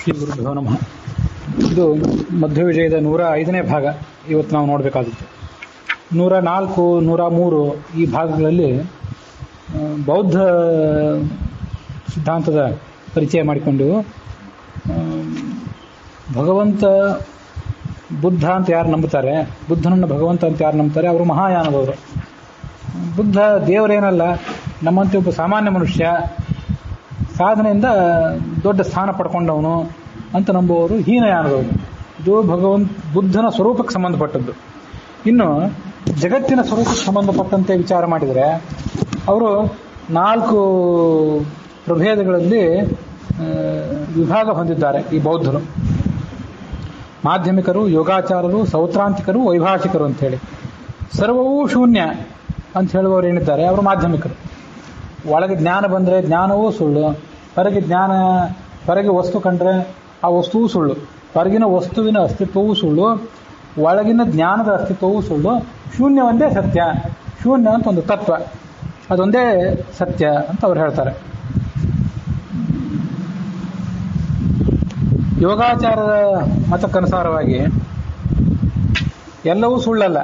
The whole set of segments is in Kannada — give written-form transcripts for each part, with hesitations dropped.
ಶ್ರೀ ಗುರುಭ್ಯೋ ನಮಃ. ಇದು ಮಧ್ವವಿಜಯದ 105ನೇ ಭಾಗ ಇವತ್ತು ನಾವು ನೋಡಬೇಕಾದದ್ದು. 104, 103 ಈ ಭಾಗಗಳಲ್ಲಿ ಬೌದ್ಧ ಸಿದ್ಧಾಂತದ ಪರಿಚಯ ಮಾಡಿಕೊಂಡು ಭಗವಂತ ಬುದ್ಧ ಅಂತ ಯಾರು ನಂಬುತ್ತಾರೆ, ಬುದ್ಧನನ್ನು ಭಗವಂತ ಅಂತ ಯಾರು ನಂಬುತ್ತಾರೆ ಅವರು ಮಹಾಯಾನದವರು. ಬುದ್ಧ ದೇವರೇನಲ್ಲ, ನಮ್ಮಂತೆ ಒಬ್ಬ ಸಾಮಾನ್ಯ ಮನುಷ್ಯ, ಸಾಧನೆಯಿಂದ ದೊಡ್ಡ ಸ್ಥಾನ ಪಡ್ಕೊಂಡವನು ಅಂತ ನಂಬುವವರು ಹೀನಯಾನದವರು. ಇದು ಬುದ್ಧನ ಸ್ವರೂಪಕ್ಕೆ ಸಂಬಂಧಪಟ್ಟದ್ದು. ಇನ್ನು ಜಗತ್ತಿನ ಸ್ವರೂಪಕ್ಕೆ ಸಂಬಂಧಪಟ್ಟಂತೆ ವಿಚಾರ ಮಾಡಿದರೆ ಅವರು 4 ಪ್ರಭೇದಗಳಲ್ಲಿ ವಿಭಾಗ ಹೊಂದಿದ್ದಾರೆ ಈ ಬೌದ್ಧರು. ಮಾಧ್ಯಮಿಕರು, ಯೋಗಾಚಾರರು, ಸೌತ್ರಾಂತಿಕರು, ವೈಭಾಷಿಕರು ಅಂಥೇಳಿ. ಸರ್ವವೂ ಶೂನ್ಯ ಅಂತ ಹೇಳುವವರು ಏನಿದ್ದಾರೆ ಅವರು ಮಾಧ್ಯಮಿಕರು. ಒಳಗೆ ಜ್ಞಾನ ಬಂದರೆ ಜ್ಞಾನವೂ ಸುಳ್ಳು, ಹೊರಗೆ ವಸ್ತು ಕಂಡ್ರೆ ಆ ವಸ್ತುವೂ ಸುಳ್ಳು, ಹೊರಗಿನ ವಸ್ತುವಿನ ಅಸ್ತಿತ್ವವೂ ಸುಳ್ಳು, ಒಳಗಿನ ಜ್ಞಾನದ ಅಸ್ತಿತ್ವವೂ ಸುಳ್ಳು, ಶೂನ್ಯ ಒಂದೇ ಸತ್ಯ. ಶೂನ್ಯ ಅಂತ ಒಂದು ತತ್ವ, ಅದೊಂದೇ ಸತ್ಯ ಅಂತ ಅವ್ರು ಹೇಳ್ತಾರೆ. ಯೋಗಾಚಾರದ ಮತಕ್ಕನುಸಾರವಾಗಿ ಎಲ್ಲವೂ ಸುಳ್ಳಲ್ಲ.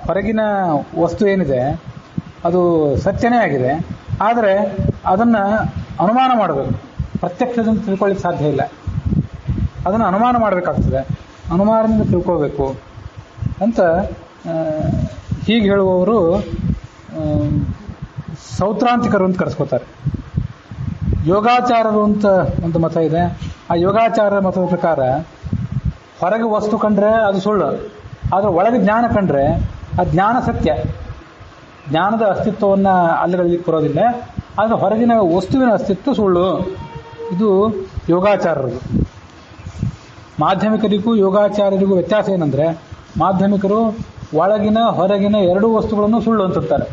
ಹೊರಗಿನ ವಸ್ತು ಏನಿದೆ ಅದು ಸತ್ಯನೇ ಆಗಿದೆ, ಆದರೆ ಅದನ್ನು ಅನುಮಾನ ಮಾಡಬೇಕು. ಪ್ರತ್ಯಕ್ಷದಿಂದ ತಿಳ್ಕೊಳ್ಳಿಕ್ಕೆ ಸಾಧ್ಯ ಇಲ್ಲ, ಅದನ್ನು ಅನುಮಾನ ಮಾಡಬೇಕಾಗ್ತದೆ, ಅನುಮಾನದಿಂದ ತಿಳ್ಕೋಬೇಕು ಅಂತ ಹೀಗೆ ಹೇಳುವವರು ಸೌತ್ರಾಂತಿಕರು ಅಂತ ಕರೆಸ್ಕೋತಾರೆ. ಯೋಗಾಚಾರರು ಅಂತ ಒಂದು ಮತ ಇದೆ. ಆ ಯೋಗಾಚಾರ ಮತದ ಪ್ರಕಾರ ಹೊರಗೆ ವಸ್ತು ಕಂಡ್ರೆ ಅದು ಸುಳ್ಳು, ಆದರೆ ಒಳಗೆ ಜ್ಞಾನ ಕಂಡ್ರೆ ಆ ಜ್ಞಾನ ಸತ್ಯ. ಜ್ಞಾನದ ಅಸ್ತಿತ್ವವನ್ನು ಅಲ್ಲಿಗಳಿಗೆ ಬರೋದಿಲ್ಲ, ಆದರೆ ಹೊರಗಿನ ವಸ್ತುವಿನ ಅಸ್ತಿತ್ವ ಸುಳ್ಳು. ಇದು ಯೋಗಾಚಾರರು. ಮಾಧ್ಯಮಿಕರಿಗೂ ಯೋಗಾಚಾರ್ಯರಿಗೂ ವ್ಯತ್ಯಾಸ ಏನಂದರೆ, ಮಾಧ್ಯಮಿಕರು ಒಳಗಿನ ಹೊರಗಿನ ಎರಡೂ ವಸ್ತುಗಳನ್ನು ಸುಳ್ಳು ಅಂತಾರೆ.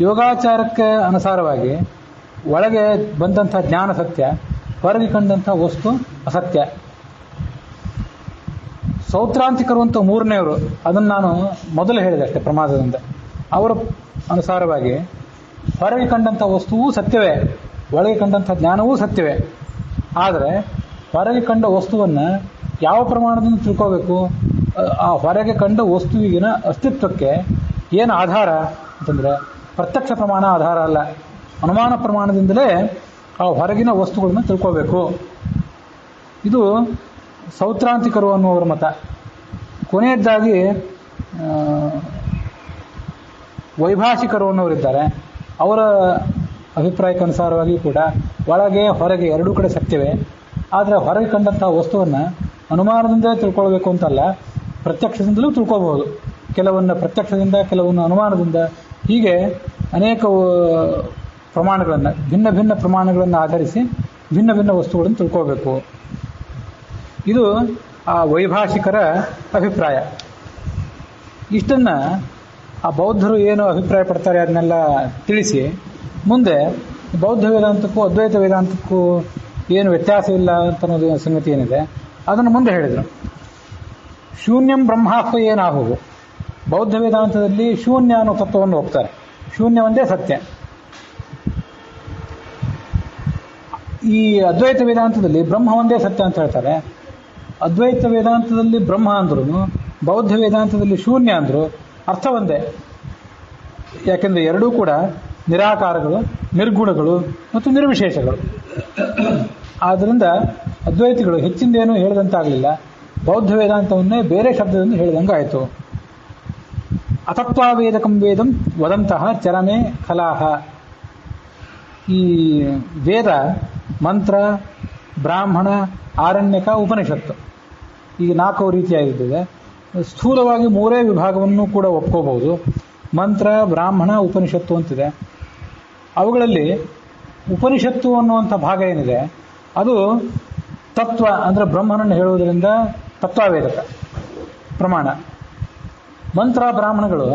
ಯೋಗಾಚಾರಕ್ಕೆ ಅನುಸಾರವಾಗಿ ಒಳಗೆ ಬಂದಂಥ ಜ್ಞಾನ ಸತ್ಯ, ಹೊರಗೆ ಕಂಡಂಥ ವಸ್ತು ಅಸತ್ಯ. ಸೌತ್ರಾಂತಿಕರು ಅಂತ 3ನೇವರು, ಅದನ್ನು ನಾನು ಮೊದಲು ಹೇಳಿದೆ ಅಷ್ಟೇ ಪ್ರಮಾದದಿಂದ. ಅವರ ಅನುಸಾರವಾಗಿ ಹೊರಗೆ ಕಂಡಂಥ ವಸ್ತುವೂ ಸತ್ಯವೇ, ಒಳಗೆ ಕಂಡಂಥ ಜ್ಞಾನವೂ ಸತ್ಯವೇ. ಆದರೆ ಹೊರಗೆ ಕಂಡ ವಸ್ತುವನ್ನು ಯಾವ ಪ್ರಮಾಣದಿಂದ ತಿಳ್ಕೋಬೇಕು? ಆ ಹೊರಗೆ ಕಂಡ ವಸ್ತುವಿಗಿನ ಅಸ್ತಿತ್ವಕ್ಕೆ ಏನು ಆಧಾರ ಅಂತಂದರೆ ಪ್ರತ್ಯಕ್ಷ ಪ್ರಮಾಣ ಆಧಾರ ಅಲ್ಲ, ಅನುಮಾನ ಪ್ರಮಾಣದಿಂದಲೇ ಆ ಹೊರಗಿನ ವಸ್ತುಗಳನ್ನು ತಿಳ್ಕೋಬೇಕು. ಇದು ಸೌತ್ರಾಂತಿಕರು ಅನ್ನುವರ ಮತ. ಕೊನೆಯದಾಗಿ ವೈಭಾಷಿಕರು ಅನ್ನೋರಿದ್ದಾರೆ. ಅವರ ಅಭಿಪ್ರಾಯಕ್ಕೆ ಅನುಸಾರವಾಗಿ ಕೂಡ ಒಳಗೆ ಹೊರಗೆ ಎರಡೂ ಕಡೆ ಸತ್ಯವೇ, ಆದರೆ ಹೊರಗೆ ಕಂಡಂತಹ ವಸ್ತುವನ್ನು ಅನುಮಾನದಿಂದಲೇ ತಿಳ್ಕೊಳ್ಬೇಕು ಅಂತಲ್ಲ, ಪ್ರತ್ಯಕ್ಷದಿಂದಲೂ ತಿಳ್ಕೋಬಹುದು. ಕೆಲವನ್ನು ಪ್ರತ್ಯಕ್ಷದಿಂದ, ಕೆಲವನ್ನು ಅನುಮಾನದಿಂದ, ಹೀಗೆ ಅನೇಕ ಪ್ರಮಾಣಗಳನ್ನು, ಭಿನ್ನ ಭಿನ್ನ ಪ್ರಮಾಣಗಳನ್ನು ಆಧರಿಸಿ ಭಿನ್ನ ಭಿನ್ನ ವಸ್ತುಗಳನ್ನು ತಿಳ್ಕೋಬೇಕು. ಇದು ಆ ವೈಭಾಷಿಕರ ಅಭಿಪ್ರಾಯ. ಇಷ್ಟನ್ನು ಆ ಬೌದ್ಧರು ಏನು ಅಭಿಪ್ರಾಯ ಪಡ್ತಾರೆ ಅದನ್ನೆಲ್ಲ ತಿಳಿಸಿ, ಮುಂದೆ ಬೌದ್ಧ ವೇದಾಂತಕ್ಕೂ ಅದ್ವೈತ ವೇದಾಂತಕ್ಕೂ ಏನು ವ್ಯತ್ಯಾಸ ಇಲ್ಲ ಅಂತ ಅನ್ನೋದು ಸಂಗತಿ ಏನಿದೆ ಅದನ್ನು ಮುಂದೆ ಹೇಳಿದರು. ಶೂನ್ಯಂ ಬ್ರಹ್ಮಾಹ್ವ ಏನಾಹುವು. ಬೌದ್ಧ ವೇದಾಂತದಲ್ಲಿ ಶೂನ್ಯ ಅನ್ನೋ ತತ್ವವನ್ನು ಹೋಗ್ತಾರೆ. ಶೂನ್ಯ ಒಂದೇ ಸತ್ಯ. ಈ ಅದ್ವೈತ ವೇದಾಂತದಲ್ಲಿ ಬ್ರಹ್ಮ ಒಂದೇ ಸತ್ಯ ಅಂತ ಹೇಳ್ತಾರೆ. ಅದ್ವೈತ ವೇದಾಂತದಲ್ಲಿ ಬ್ರಹ್ಮ ಅಂದ್ರೂ, ಬೌದ್ಧ ವೇದಾಂತದಲ್ಲಿ ಶೂನ್ಯ ಅಂದರು, ಅರ್ಥ ಒಂದೇ. ಯಾಕೆಂದರೆ ಎರಡೂ ಕೂಡ ನಿರಾಕಾರಗಳು, ನಿರ್ಗುಣಗಳು ಮತ್ತು ನಿರ್ವಿಶೇಷಗಳು. ಆದ್ದರಿಂದ ಅದ್ವೈತಿಗಳು ಹೆಚ್ಚಿಂದೇನೂ ಹೇಳಿದಂತಾಗಲಿಲ್ಲ, ಬೌದ್ಧ ವೇದಾಂತವನ್ನೇ ಬೇರೆ ಶಬ್ದದಿಂದ ಹೇಳಿದಂಗೆ ಆಯಿತು. ಅತತ್ವಾವೇದಕಂ ವೇದಂ ವದಂತಹ ಚರಮೇ ಕಲಾಹ. ಈ ವೇದ, ಮಂತ್ರ, ಬ್ರಾಹ್ಮಣ, ಆರಣ್ಯಕ, ಉಪನಿಷತ್ತು, ಈಗ 4 ರೀತಿಯಾಗಿರ್ತದೆ. ಸ್ಥೂಲವಾಗಿ 3 ವಿಭಾಗವನ್ನು ಕೂಡ ಒಪ್ಕೋಬಹುದು. ಮಂತ್ರ, ಬ್ರಾಹ್ಮಣ, ಉಪನಿಷತ್ತು ಅಂತಿದೆ. ಅವುಗಳಲ್ಲಿ ಉಪನಿಷತ್ತು ಅನ್ನುವಂಥ ಭಾಗ ಏನಿದೆ ಅದು ತತ್ವ ಅಂದರೆ ಬ್ರಹ್ಮನನ್ನು ಹೇಳುವುದರಿಂದ ತತ್ವಾವೇದಕ ಪ್ರಮಾಣ. ಮಂತ್ರ, ಬ್ರಾಹ್ಮಣಗಳು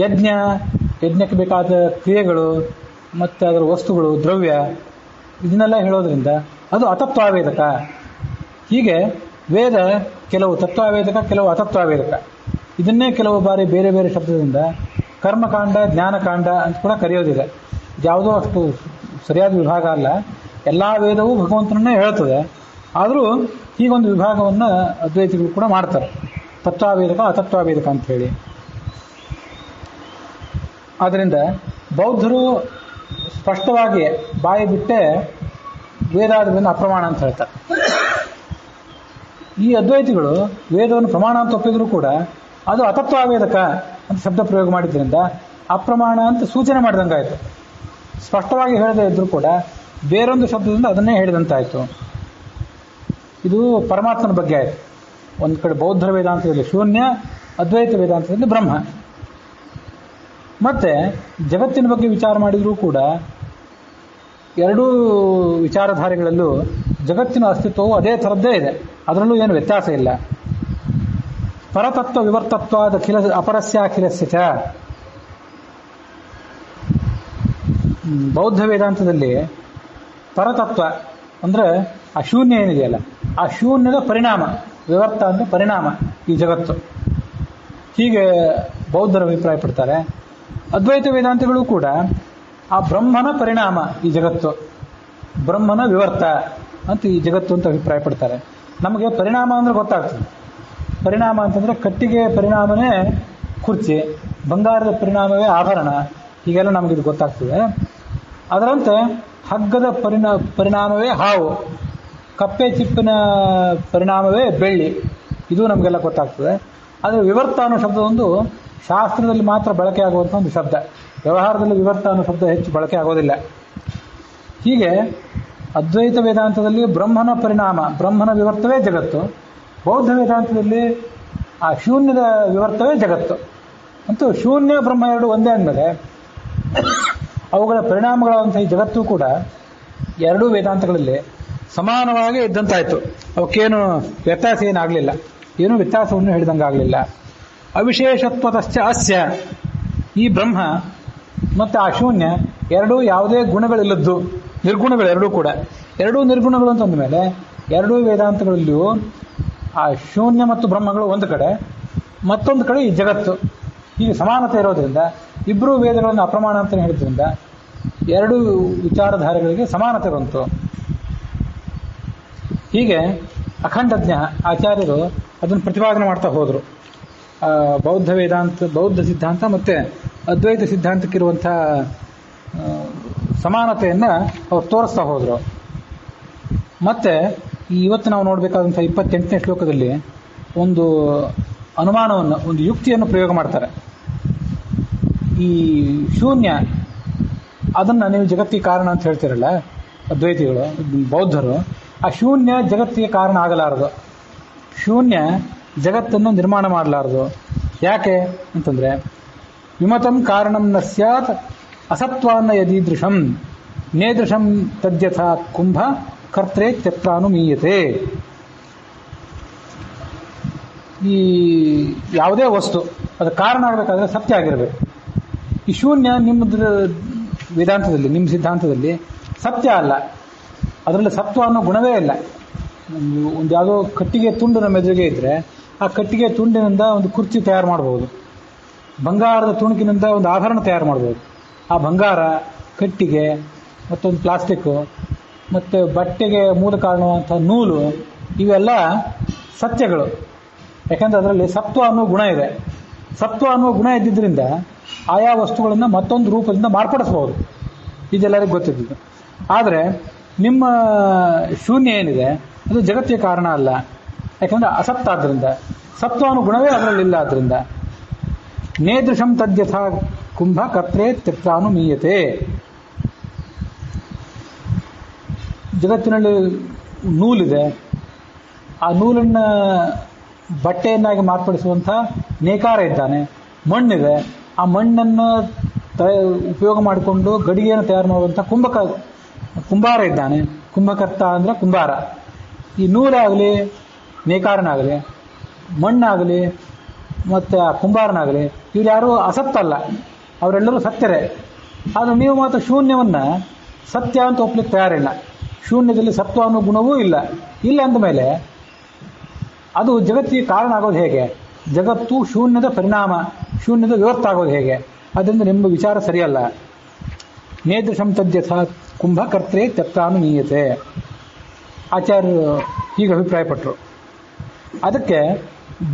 ಯಜ್ಞಕ್ಕೆ ಬೇಕಾದ ಕ್ರಿಯೆಗಳು ಮತ್ತು ಅದರ ವಸ್ತುಗಳು, ದ್ರವ್ಯ, ಇದನ್ನೆಲ್ಲ ಹೇಳೋದ್ರಿಂದ ಅದು ಅತತ್ವಾವೇದಕ. ಹೀಗೆ ವೇದ ಕೆಲವು ತತ್ವಾವೇದಕ, ಕೆಲವು ಅತತ್ವಾವೇದಕ. ಇದನ್ನೇ ಕೆಲವು ಬಾರಿ ಬೇರೆ ಬೇರೆ ಶಬ್ದದಿಂದ ಕರ್ಮಕಾಂಡ, ಜ್ಞಾನಕಾಂಡ ಅಂತ ಕೂಡ ಕರೆಯೋದಿದೆ. ಯಾವುದೋ ಅಷ್ಟು ಸರಿಯಾದ ವಿಭಾಗ ಅಲ್ಲ. ಎಲ್ಲ ವೇದವೂ ಭಗವಂತನನ್ನೇ ಹೇಳ್ತದೆ. ಆದರೂ ಹೀಗೊಂದು ವಿಭಾಗವನ್ನು ಅದ್ವೈತಿಗಳು ಕೂಡ ಮಾಡ್ತಾರೆ, ತತ್ವಾವೇದಕ ಅತತ್ವಾವೇದಕ ಅಂತ ಹೇಳಿ. ಆದ್ದರಿಂದ ಬೌದ್ಧರು ಸ್ಪಷ್ಟವಾಗಿ ಬಾಯಿ ಬಿಟ್ಟೆ ವೇದಾದಿಗಳನ್ನು ಅಪ್ರಮಾಣ ಅಂತ ಹೇಳ್ತಾರೆ. ಈ ಅದ್ವೈತಿಗಳು ವೇದವನ್ನು ಪ್ರಮಾಣ ಅಂತ ಒಪ್ಪಿದ್ರು ಕೂಡ ಅದು ಅತತ್ವಾವೇದಕ ಅಂತ ಶಬ್ದ ಪ್ರಯೋಗ ಮಾಡಿದ್ರಿಂದ ಅಪ್ರಮಾಣ ಅಂತ ಸೂಚನೆ ಮಾಡಿದಂಗಾಯಿತು. ಸ್ಪಷ್ಟವಾಗಿ ಹೇಳದೇ ಇದ್ರೂ ಕೂಡ ಬೇರೊಂದು ಶಬ್ದದಿಂದ ಅದನ್ನೇ ಹೇಳಿದಂತಾಯಿತು. ಇದು ಪರಮಾತ್ಮನ ಬಗ್ಗೆ ಆಯಿತು. ಒಂದು ಕಡೆ ಬೌದ್ಧರ ವೇದಾಂತದಲ್ಲಿ ಶೂನ್ಯ, ಅದ್ವೈತ ವೇದಾಂತದಲ್ಲಿ ಬ್ರಹ್ಮ. ಮತ್ತೆ ಜಗತ್ತಿನ ಬಗ್ಗೆ ವಿಚಾರ ಮಾಡಿದರೂ ಕೂಡ ಎರಡೂ ವಿಚಾರಧಾರೆಗಳಲ್ಲೂ ಜಗತ್ತಿನ ಅಸ್ತಿತ್ವವು ಅದೇ ಥರದ್ದೇ ಇದೆ, ಅದರಲ್ಲೂ ಏನು ವ್ಯತ್ಯಾಸ ಇಲ್ಲ. ಪರತತ್ವ ವಿವರ್ತತ್ವಾದ ಅಪರಸ್ಯಾಖಿಲಸ್ಯ ಚ. ಬೌದ್ಧ ವೇದಾಂತದಲ್ಲಿ ಪರತತ್ವ ಅಂದರೆ ಆ ಶೂನ್ಯ ಏನಿದೆಯಲ್ಲ, ಆ ಶೂನ್ಯದ ಪರಿಣಾಮ, ವಿವರ್ತ ಅಂದರೆ ಪರಿಣಾಮ ಈ ಜಗತ್ತು, ಹೀಗೆ ಬೌದ್ಧರು ಅಭಿಪ್ರಾಯ ಪಡ್ತಾರೆ. ಅದ್ವೈತ ವೇದಾಂತಗಳು ಕೂಡ ಆ ಬ್ರಹ್ಮನ ಪರಿಣಾಮ ಈ ಜಗತ್ತು, ಬ್ರಹ್ಮನ ವಿವರ್ತ ಅಂತ ಈ ಜಗತ್ತು ಅಂತ ಅಭಿಪ್ರಾಯ ಪಡ್ತಾರೆ. ನಮಗೆ ಪರಿಣಾಮ ಅಂದರೆ ಗೊತ್ತಾಗ್ತದೆ. ಪರಿಣಾಮ ಅಂತಂದರೆ ಕಟ್ಟಿಗೆ ಪರಿಣಾಮನೇ ಕುರ್ಚಿ, ಬಂಗಾರದ ಪರಿಣಾಮವೇ ಆಭರಣ, ಹೀಗೆಲ್ಲ ನಮಗಿದು ಗೊತ್ತಾಗ್ತದೆ. ಅದರಂತೆ ಹಗ್ಗದ ಪರಿಣಾಮವೇ ಹಾವು, ಕಪ್ಪೆ ಚಿಪ್ಪಿನ ಪರಿಣಾಮವೇ ಬೆಳ್ಳಿ, ಇದು ನಮಗೆಲ್ಲ ಗೊತ್ತಾಗ್ತದೆ. ಆದರೆ ವಿವರ್ತ ಅನ್ನೋ ಶಬ್ದವೊಂದು ಶಾಸ್ತ್ರದಲ್ಲಿ ಮಾತ್ರ ಬಳಕೆ ಆಗುವಂಥ ಒಂದು ಶಬ್ದ, ವ್ಯವಹಾರದಲ್ಲಿ ವಿವರ್ತ ಅನ್ನೋ ಶಬ್ದ ಹೆಚ್ಚು ಬಳಕೆ ಆಗೋದಿಲ್ಲ. ಹೀಗೆ ಅದ್ವೈತ ವೇದಾಂತದಲ್ಲಿ ಬ್ರಹ್ಮನ ಪರಿಣಾಮ, ಬ್ರಹ್ಮನ ವಿವರ್ತವೇ ಜಗತ್ತು, ಬೌದ್ಧ ವೇದಾಂತದಲ್ಲಿ ಆ ಶೂನ್ಯದ ವಿವರ್ತವೇ ಜಗತ್ತು. ಅಂತೂ ಶೂನ್ಯ ಬ್ರಹ್ಮ ಎರಡು ಒಂದೇ ಅಂದಮೇಲೆ ಅವುಗಳ ಪರಿಣಾಮಗಳಂಥ ಈ ಜಗತ್ತು ಕೂಡ ಎರಡೂ ವೇದಾಂತಗಳಲ್ಲಿ ಸಮಾನವಾಗಿ ಇದ್ದಂತಾಯಿತು. ಅವಕ್ಕೇನು ವ್ಯತ್ಯಾಸ ಏನಾಗಲಿಲ್ಲ, ಏನೂ ವ್ಯತ್ಯಾಸವನ್ನು ಹೇಳಿದಂಗಾಗಲಿಲ್ಲ. ಅವಿಶೇಷತ್ವತಶ್ಚ ಅಸ್ಯ, ಈ ಬ್ರಹ್ಮ ಮತ್ತು ಆ ಶೂನ್ಯ ಎರಡೂ ಯಾವುದೇ ಗುಣಗಳಿಲ್ಲದ್ದು, ನಿರ್ಗುಣಗಳು ಎರಡೂ ಕೂಡ. ಎರಡೂ ನಿರ್ಗುಣಗಳು ಅಂತಂದ ಮೇಲೆ ಎರಡೂ ವೇದಾಂತಗಳಲ್ಲಿಯೂ ಆ ಶೂನ್ಯ ಮತ್ತು ಬ್ರಹ್ಮಗಳು ಒಂದು ಕಡೆ, ಮತ್ತೊಂದು ಕಡೆ ಈ ಜಗತ್ತು, ಹೀಗೆ ಸಮಾನತೆ ಇರೋದ್ರಿಂದ ಇಬ್ಬರೂ ವೇದಗಳನ್ನು ಅಪ್ರಮಾಣ ಅಂತ ಹೇಳಿದ್ರಿಂದ ಎರಡೂ ವಿಚಾರಧಾರೆಗಳಿಗೆ ಸಮಾನತೆ ಬಂತು. ಹೀಗೆ ಅಖಂಡಜ್ಞ ಆಚಾರ್ಯರು ಅದನ್ನು ಪ್ರತಿಪಾದನೆ ಮಾಡ್ತಾ ಹೋದರು. ಬೌದ್ಧ ವೇದಾಂತ, ಬೌದ್ಧ ಸಿದ್ಧಾಂತ ಮತ್ತು ಅದ್ವೈತ ಸಿದ್ಧಾಂತಕ್ಕಿರುವಂಥ ಸಮಾನತೆಯನ್ನು ಅವ್ರು ತೋರಿಸ್ತಾ ಹೋದರು. ಮತ್ತು ಇವತ್ತು ನಾವು ನೋಡಬೇಕಾದಂಥ 28ನೇ ಶ್ಲೋಕದಲ್ಲಿ ಒಂದು ಅನುಮಾನವನ್ನು, ಒಂದು ಯುಕ್ತಿಯನ್ನು ಪ್ರಯೋಗ ಮಾಡ್ತಾರೆ. ಈ ಶೂನ್ಯ ಅದನ್ನು ನೀವು ಜಗತ್ತಿಗೆ ಕಾರಣ ಅಂತ ಹೇಳ್ತಿರಲ್ಲ ಅದ್ವೈತಿಗಳು, ಬೌದ್ಧರು, ಆ ಶೂನ್ಯ ಜಗತ್ತಿಗೆ ಕಾರಣ ಆಗಲಾರದು, ಶೂನ್ಯ ಜಗತ್ತನ್ನು ನಿರ್ಮಾಣ ಮಾಡಲಾರದು. ಯಾಕೆ ಅಂತಂದರೆ ವಿಮತಂ ಕಾರಣಂ ನ ಸ್ಯಾತ್ ಅಸತ್ವಾನ್ನ ಯದೀದೃಶಂ ನೇದೃಶಂ ತದ್ಯಥಾ ಕುಂಭ ಕರ್ತೃ ತ್ಯತ್ರಾನುಮೀಯತೆ. ಈ ಯಾವುದೇ ವಸ್ತು ಅದು ಕಾರಣ ಆಗಬೇಕಾದ್ರೆ ಸತ್ಯ ಆಗಿರಬೇಕು. ಈ ಶೂನ್ಯ ನಿಮ್ಮ ವೇದಾಂತದಲ್ಲಿ, ನಿಮ್ಮ ಸಿದ್ಧಾಂತದಲ್ಲಿ ಸತ್ಯ ಅಲ್ಲ, ಅದರಲ್ಲಿ ಸತ್ವ ಅನ್ನೋ ಗುಣವೇ ಇಲ್ಲ. ಒಂದು ಯಾವುದೋ ಕಟ್ಟಿಗೆ ತುಂಡು ನಮ್ಮ ಎದುರಿಗೆ ಇದ್ದರೆ ಆ ಕಟ್ಟಿಗೆ ತುಂಡಿನಿಂದ ಒಂದು ಕುರ್ಚಿ ತಯಾರು ಮಾಡ್ಬೋದು, ಬಂಗಾರದ ತುಣುಕಿನಿಂದ ಒಂದು ಆಭರಣ ತಯಾರು ಮಾಡ್ಬೋದು. ಆ ಬಂಗಾರ, ಕಟ್ಟಿಗೆ, ಮತ್ತೊಂದು ಪ್ಲಾಸ್ಟಿಕ್ಕು, ಮತ್ತು ಬಟ್ಟೆಗೆ ಮೂಲ ಕಾರಣವಂಥ ನೂಲು, ಇವೆಲ್ಲ ಸತ್ಯಗಳು. ಯಾಕೆಂದರೆ ಅದರಲ್ಲಿ ಸತ್ವ ಅನ್ನೋ ಗುಣ ಇದೆ. ಸತ್ವ ಅನ್ನೋ ಗುಣ ಇದ್ದಿದ್ದರಿಂದ ಆಯಾ ವಸ್ತುಗಳನ್ನು ಮತ್ತೊಂದು ರೂಪದಿಂದ ಮಾರ್ಪಡಿಸ್ಬೋದು, ಇದೆಲ್ಲರಿಗೂ ಗೊತ್ತಿದ್ದು. ಆದರೆ ನಿಮ್ಮ ಶೂನ್ಯ ಏನಿದೆ ಅದು ಜಗತ್ತಿಗೆ ಕಾರಣ ಅಲ್ಲ, ಯಾಕೆಂದರೆ ಅಸತ್ತ, ಆದ್ದರಿಂದ ಸತ್ವ ಅನ್ನೋ ಗುಣವೇ ಅದರಲ್ಲಿಲ್ಲ. ಆದ್ದರಿಂದ ನೇದೃಶಂ ತದ್ಯಥಾ ಕುಂಭ ಕರ್ತ್ರೇ ತ್ಯತ್ರಾನುಮೀಯತೆ. ಜಗತ್ತಿನಲ್ಲಿ ನೂಲಿದೆ, ಆ ನೂಲನ್ನು ಬಟ್ಟೆಯನ್ನಾಗಿ ಮಾರ್ಪಡಿಸುವಂಥ ನೇಕಾರ ಇದ್ದಾನೆ. ಮಣ್ಣಿದೆ, ಆ ಮಣ್ಣನ್ನು ಉಪಯೋಗ ಮಾಡಿಕೊಂಡು ಗಡಿಗೆಯನ್ನು ತಯಾರು ಮಾಡುವಂಥ ಕುಂಬಾರ ಇದ್ದಾನೆ. ಕುಂಭಕರ್ತ ಅಂದರೆ ಕುಂಬಾರ. ಈ ನೂಲಾಗಲಿ, ನೇಕಾರನಾಗಲಿ, ಮಣ್ಣಾಗಲಿ ಮತ್ತು ಆ ಕುಂಬಾರನಾಗಲಿ, ಇವ್ರು ಯಾರೂ ಅಸತ್ತಲ್ಲ, ಅವರೆಲ್ಲರೂ ಸತ್ಯರೇ. ಆದರೆ ನೀವು ಮಾತ್ರ ಶೂನ್ಯವನ್ನು ಸತ್ಯ ಅಂತ ಒಪ್ಲಿಕ್ಕೆ ತಯಾರಿಲ್ಲ. ಶೂನ್ಯದಲ್ಲಿ ಸತ್ವ ಅನ್ನೋ ಗುಣವೂ ಇಲ್ಲ. ಇಲ್ಲ ಅಂದಮೇಲೆ ಅದು ಜಗತ್ತಿಗೆ ಕಾರಣ ಆಗೋದು ಹೇಗೆ? ಜಗತ್ತು ಶೂನ್ಯದ ಪರಿಣಾಮ, ಶೂನ್ಯದ ವಿವರ್ತ ಆಗೋದು ಹೇಗೆ? ಅದರಿಂದ ನಿಮ್ಮ ವಿಚಾರ ಸರಿಯಲ್ಲ. ನೇದೃಶಂ ತದ್ಯಥಾ ಕುಂಭಕರ್ತ್ರೇ ತ್ಯಕ್ತಾನುಮೀಯತೆ. ಆಚಾರ್ಯರು ಹೀಗೆ ಅಭಿಪ್ರಾಯಪಟ್ಟರು. ಅದಕ್ಕೆ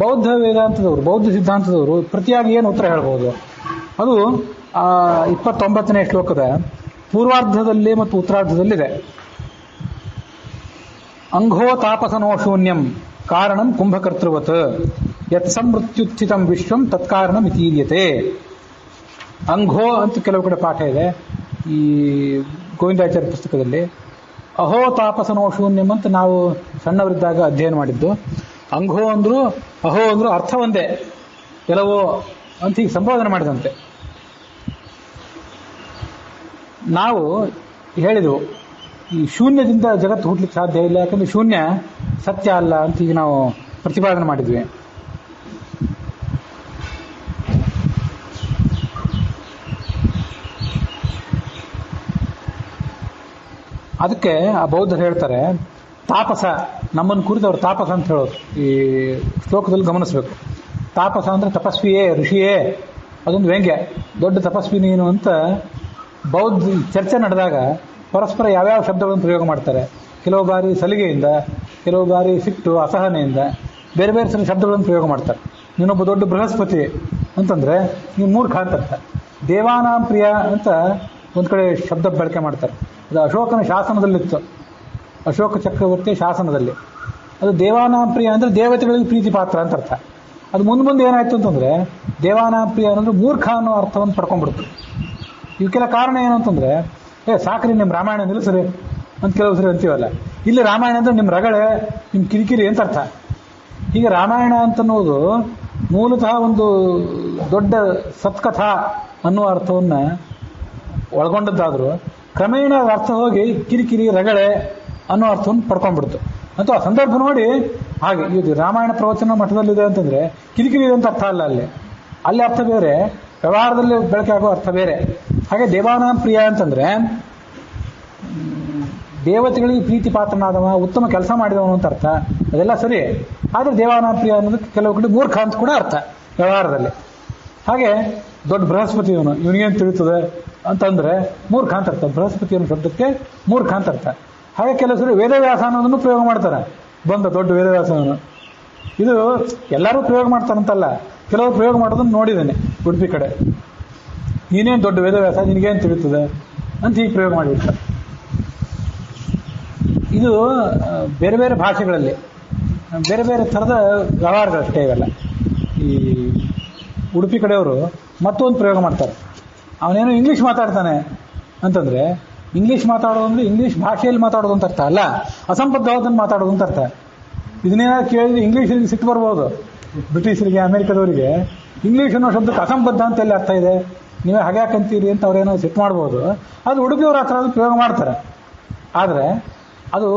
ಬೌದ್ಧ ವೇದಾಂತದವರು, ಬೌದ್ಧ ಸಿದ್ಧಾಂತದವರು ಪ್ರತಿಯಾಗಿ ಏನು ಉತ್ತರ ಹೇಳ್ಬೋದು? ಅದು 29ನೇ ಶ್ಲೋಕದ ಪೂರ್ವಾರ್ಧದಲ್ಲಿ ಮತ್ತು ಉತ್ತರಾರ್ಧದಲ್ಲಿದೆ. ಅಂಘೋ ತಾಪಸನೋ ಶೂನ್ಯಂ ಕಾರಣಂ ಕುಂಭಕರ್ತೃವತ್ ಯತ್ ಸಂಮೃತ್ಯುತ್ಥಿತಂ ವಿಶ್ವಂ ತತ್ಕಾರಣಂ ಇತೀರ್ಯತೆ. ಅಂಘೋ ಅಂತ ಕೆಲವು ಕಡೆ ಪಾಠ ಇದೆ ಈ ಗೋವಿಂದಾಚಾರ್ಯ ಪುಸ್ತಕದಲ್ಲಿ. ಅಹೋ ತಾಪಸನೋ ಶೂನ್ಯಂ ಅಂತ ನಾವು ಸಣ್ಣವರಿದ್ದಾಗ ಅಧ್ಯಯನ ಮಾಡಿದ್ದು. ಅಂಘೋ ಅಂದ್ರು ಅಹೋ ಅಂದ್ರು ಅರ್ಥ ಒಂದೇ, ಕೆಲವು ಅಂತ ಹೀಗೆ ಸಂಬೋಧನೆ ಮಾಡಿದಂತೆ. ನಾವು ಹೇಳಿದೆವು ಈ ಶೂನ್ಯದಿಂದ ಜಗತ್ತು ಹುಟ್ಟಲಿಕ್ಕೆ ಸಾಧ್ಯ ಇಲ್ಲ, ಯಾಕಂದ್ರೆ ಶೂನ್ಯ ಸತ್ಯ ಅಲ್ಲ ಅಂತ ಈಗ ನಾವು ಪ್ರತಿಪಾದನೆ ಮಾಡಿದ್ವಿ. ಅದಕ್ಕೆ ಆ ಬೌದ್ಧರು ಹೇಳ್ತಾರೆ, ತಾಪಸ, ನಮ್ಮನ್ನು ಕುರಿತು ಅವರು ತಾಪಸ ಅಂತ ಹೇಳೋದು ಈ ಶ್ಲೋಕದಲ್ಲಿ ಗಮನಿಸಬೇಕು. ತಾಪಸ ಅಂದ್ರೆ ತಪಸ್ವಿಯೇ, ಋಷಿಯೇ, ಅದೊಂದು ವ್ಯಂಗ್ಯ. ದೊಡ್ಡ ತಪಸ್ವಿ ನೀನು ಅಂತ ಬೌದ್ಧ ಚರ್ಚೆ ನಡೆದಾಗ ಪರಸ್ಪರ ಯಾವ್ಯಾವ ಶಬ್ದಗಳನ್ನು ಪ್ರಯೋಗ ಮಾಡ್ತಾರೆ. ಕೆಲವು ಬಾರಿ ಸಲಿಗೆಯಿಂದ, ಕೆಲವು ಬಾರಿ ಸಿಟ್ಟು ಅಸಹನೆಯಿಂದ ಬೇರೆ ಬೇರೆ ಸಲ ಶಬ್ದಗಳನ್ನು ಪ್ರಯೋಗ ಮಾಡ್ತಾರೆ. ನೀನೊಬ್ಬ ದೊಡ್ಡ ಬೃಹಸ್ಪತಿ ಅಂತಂದ್ರೆ ನೀವು ಮೂರ್ಖ ಅಂತ. ದೇವಾನಾಂ ಪ್ರಿಯ ಅಂತ ಒಂದು ಕಡೆ ಶಬ್ದ ಬಳಕೆ ಮಾಡ್ತಾರೆ. ಅದು ಅಶೋಕನ ಶಾಸನದಲ್ಲಿತ್ತು, ಅಶೋಕ ಚಕ್ರವರ್ತಿ ಶಾಸನದಲ್ಲಿ. ಅದು ದೇವಾನಾಂ ಪ್ರಿಯ ಅಂದರೆ ದೇವತೆಗಳಿಗೆ ಪ್ರೀತಿ ಪಾತ್ರ ಅಂತ ಅರ್ಥ. ಅದು ಮುಂದೆ ಏನಾಯ್ತು ಅಂತಂದ್ರೆ ದೇವಾನಾಂ ಪ್ರಿಯ ಅನ್ನೋದು ಮೂರ್ಖ ಅನ್ನೋ ಅರ್ಥವನ್ನು ಪಡ್ಕೊಂಡ್ಬಿಡ್ತು. ಇವಕ್ಕೆಲ್ಲ ಕಾರಣ ಏನು ಅಂತಂದ್ರೆ, ಸಾಕ್ರಿ ನಿಮ್ಮ ರಾಮಾಯಣ ನಿಲ್ಲಿಸ್ರಿ ಅಂತ ಕೆಲವು ಸರಿ ಅಂತೀವಲ್ಲ. ಇಲ್ಲಿ ರಾಮಾಯಣ ಅಂದ್ರೆ ನಿಮ್ಮ ರಗಳೆ, ನಿಮ್ಮ ಕಿರಿಕಿರಿ ಅಂತ ಅರ್ಥ. ಹೀಗೆ ರಾಮಾಯಣ ಅಂತನ್ನೋದು ಮೂಲತಃ ಒಂದು ದೊಡ್ಡ ಸತ್ಕಥಾ ಅನ್ನುವ ಅರ್ಥವನ್ನು ಒಳಗೊಂಡದ್ದಾದರೂ ಕ್ರಮೇಣ ಅರ್ಥ ಹೋಗಿ ಕಿರಿಕಿರಿ ರಗಳೆ ಅನ್ನೋ ಅರ್ಥವನ್ನು ಪಡ್ಕೊಂಡ್ಬಿಡ್ತು. ಅಂತೂ ಆ ಸಂದರ್ಭ ನೋಡಿ ಹಾಗೆ ಇದು ರಾಮಾಯಣ ಪ್ರವಚನ ಮಠದಲ್ಲಿದೆ ಅಂತಂದ್ರೆ ಕಿರಿಕಿರಿ ಇದೆ ಅಂತ ಅರ್ಥ ಅಲ್ಲ. ಅಲ್ಲಿ ಅರ್ಥ ಬೇರೆ, ವ್ಯವಹಾರದಲ್ಲಿ ಬಳಕೆ ಆಗೋ ಅರ್ಥ ಬೇರೆ. ಹಾಗೆ ದೇವಾನಾಂ ಪ್ರಿಯ ಅಂತಂದ್ರೆ ದೇವತೆಗಳಿಗೆ ಪ್ರೀತಿ ಪಾತ್ರನಾದವ, ಉತ್ತಮ ಕೆಲಸ ಮಾಡಿದವನು ಅಂತ ಅರ್ಥ. ಅದೆಲ್ಲ ಸರಿ. ಆದರೆ ದೇವಾನಾಂ ಪ್ರಿಯ ಅನ್ನೋದಕ್ಕೆ ಕೆಲವು ಕಡೆ ಮೂರ್ಖ ಅಂತ ಕೂಡ ಅರ್ಥ ವ್ಯವಹಾರದಲ್ಲಿ. ಹಾಗೆ ದೊಡ್ಡ ಬೃಹಸ್ಪತಿ ಇವನು, ಇವನಿಗೇನು ತಿಳಿತದೆ ಅಂತಂದ್ರೆ ಮೂರ್ಖ ಅಂತ ಅರ್ಥ. ಬೃಹಸ್ಪತಿ ಅನ್ನೋ ಶಬ್ದಕ್ಕೆ ಮೂರ್ಖ ಅಂತ ಅರ್ಥ. ಹಾಗೆ ಕೆಲವು ಸರಿ ವೇದವ್ಯಾಸ ಅನ್ನೋದನ್ನು ಪ್ರಯೋಗ ಮಾಡ್ತಾರೆ. ಬಂದ ದೊಡ್ಡ ವೇದವ್ಯಾಸವನ್ನು, ಇದು ಎಲ್ಲರೂ ಪ್ರಯೋಗ ಮಾಡ್ತಾರಂತಲ್ಲ, ಕೆಲವರು ಪ್ರಯೋಗ ಮಾಡೋದನ್ನು ನೋಡಿದ್ದೇನೆ ಉಡುಪಿ ಕಡೆ. ನೀನೇನು ದೊಡ್ಡ ವೇದವ್ಯಾಸ, ನಿನಗೇನು ತಿಳಿತದೆ ಅಂತ ಹೀಗೆ ಪ್ರಯೋಗ ಮಾಡಿಬಿಡ್ತಾರೆ. ಇದು ಬೇರೆ ಬೇರೆ ಭಾಷೆಗಳಲ್ಲಿ ಬೇರೆ ಬೇರೆ ಥರದ ವ್ಯವಹಾರಗಳಷ್ಟೇ ಇವೆಲ್ಲ. ಈ ಉಡುಪಿ ಕಡೆಯವರು ಮತ್ತೊಂದು ಪ್ರಯೋಗ ಮಾಡ್ತಾರೆ. ಅವನೇನೋ ಇಂಗ್ಲೀಷ್ ಮಾತಾಡ್ತಾನೆ ಅಂತಂದ್ರೆ, ಇಂಗ್ಲೀಷ್ ಮಾತಾಡೋದು ಅಂದ್ರೆ ಇಂಗ್ಲೀಷ್ ಭಾಷೆಯಲ್ಲಿ ಮಾತಾಡೋದು ಅಂತ ಅರ್ಥ ಅಲ್ಲ, ಅಸಂಬದ್ಧವಾದನ್ನು ಮಾತಾಡೋದು ಅಂತ ಅರ್ಥ. ಇದನ್ನೇನಾದ್ರು ಕೇಳಿದ್ರೆ ಇಂಗ್ಲೀಷರಿಗೆ ಸಿಟ್ಟು ಬರ್ಬೋದು. ಬ್ರಿಟಿಷರಿಗೆ, ಅಮೆರಿಕದವರಿಗೆ ಇಂಗ್ಲೀಷ್ ಅನ್ನೋ ಶಬ್ದಕ್ಕೆ ಅಸಂಬದ್ಧ ಅಂತ ಎಲ್ಲಿ ಅರ್ಥ ಇದೆ, ನೀವೇ ಹಾಗ್ಯಾಕಂತೀರಿ ಅಂತ ಅವ್ರೇನೋ ಸಿಟ್ಟು ಮಾಡ್ಬೋದು. ಅದು ಉಡುಪಿಯವರು ಆ ಥರ ಪ್ರಯೋಗ ಮಾಡ್ತಾರೆ. ಆದರೆ ಅದು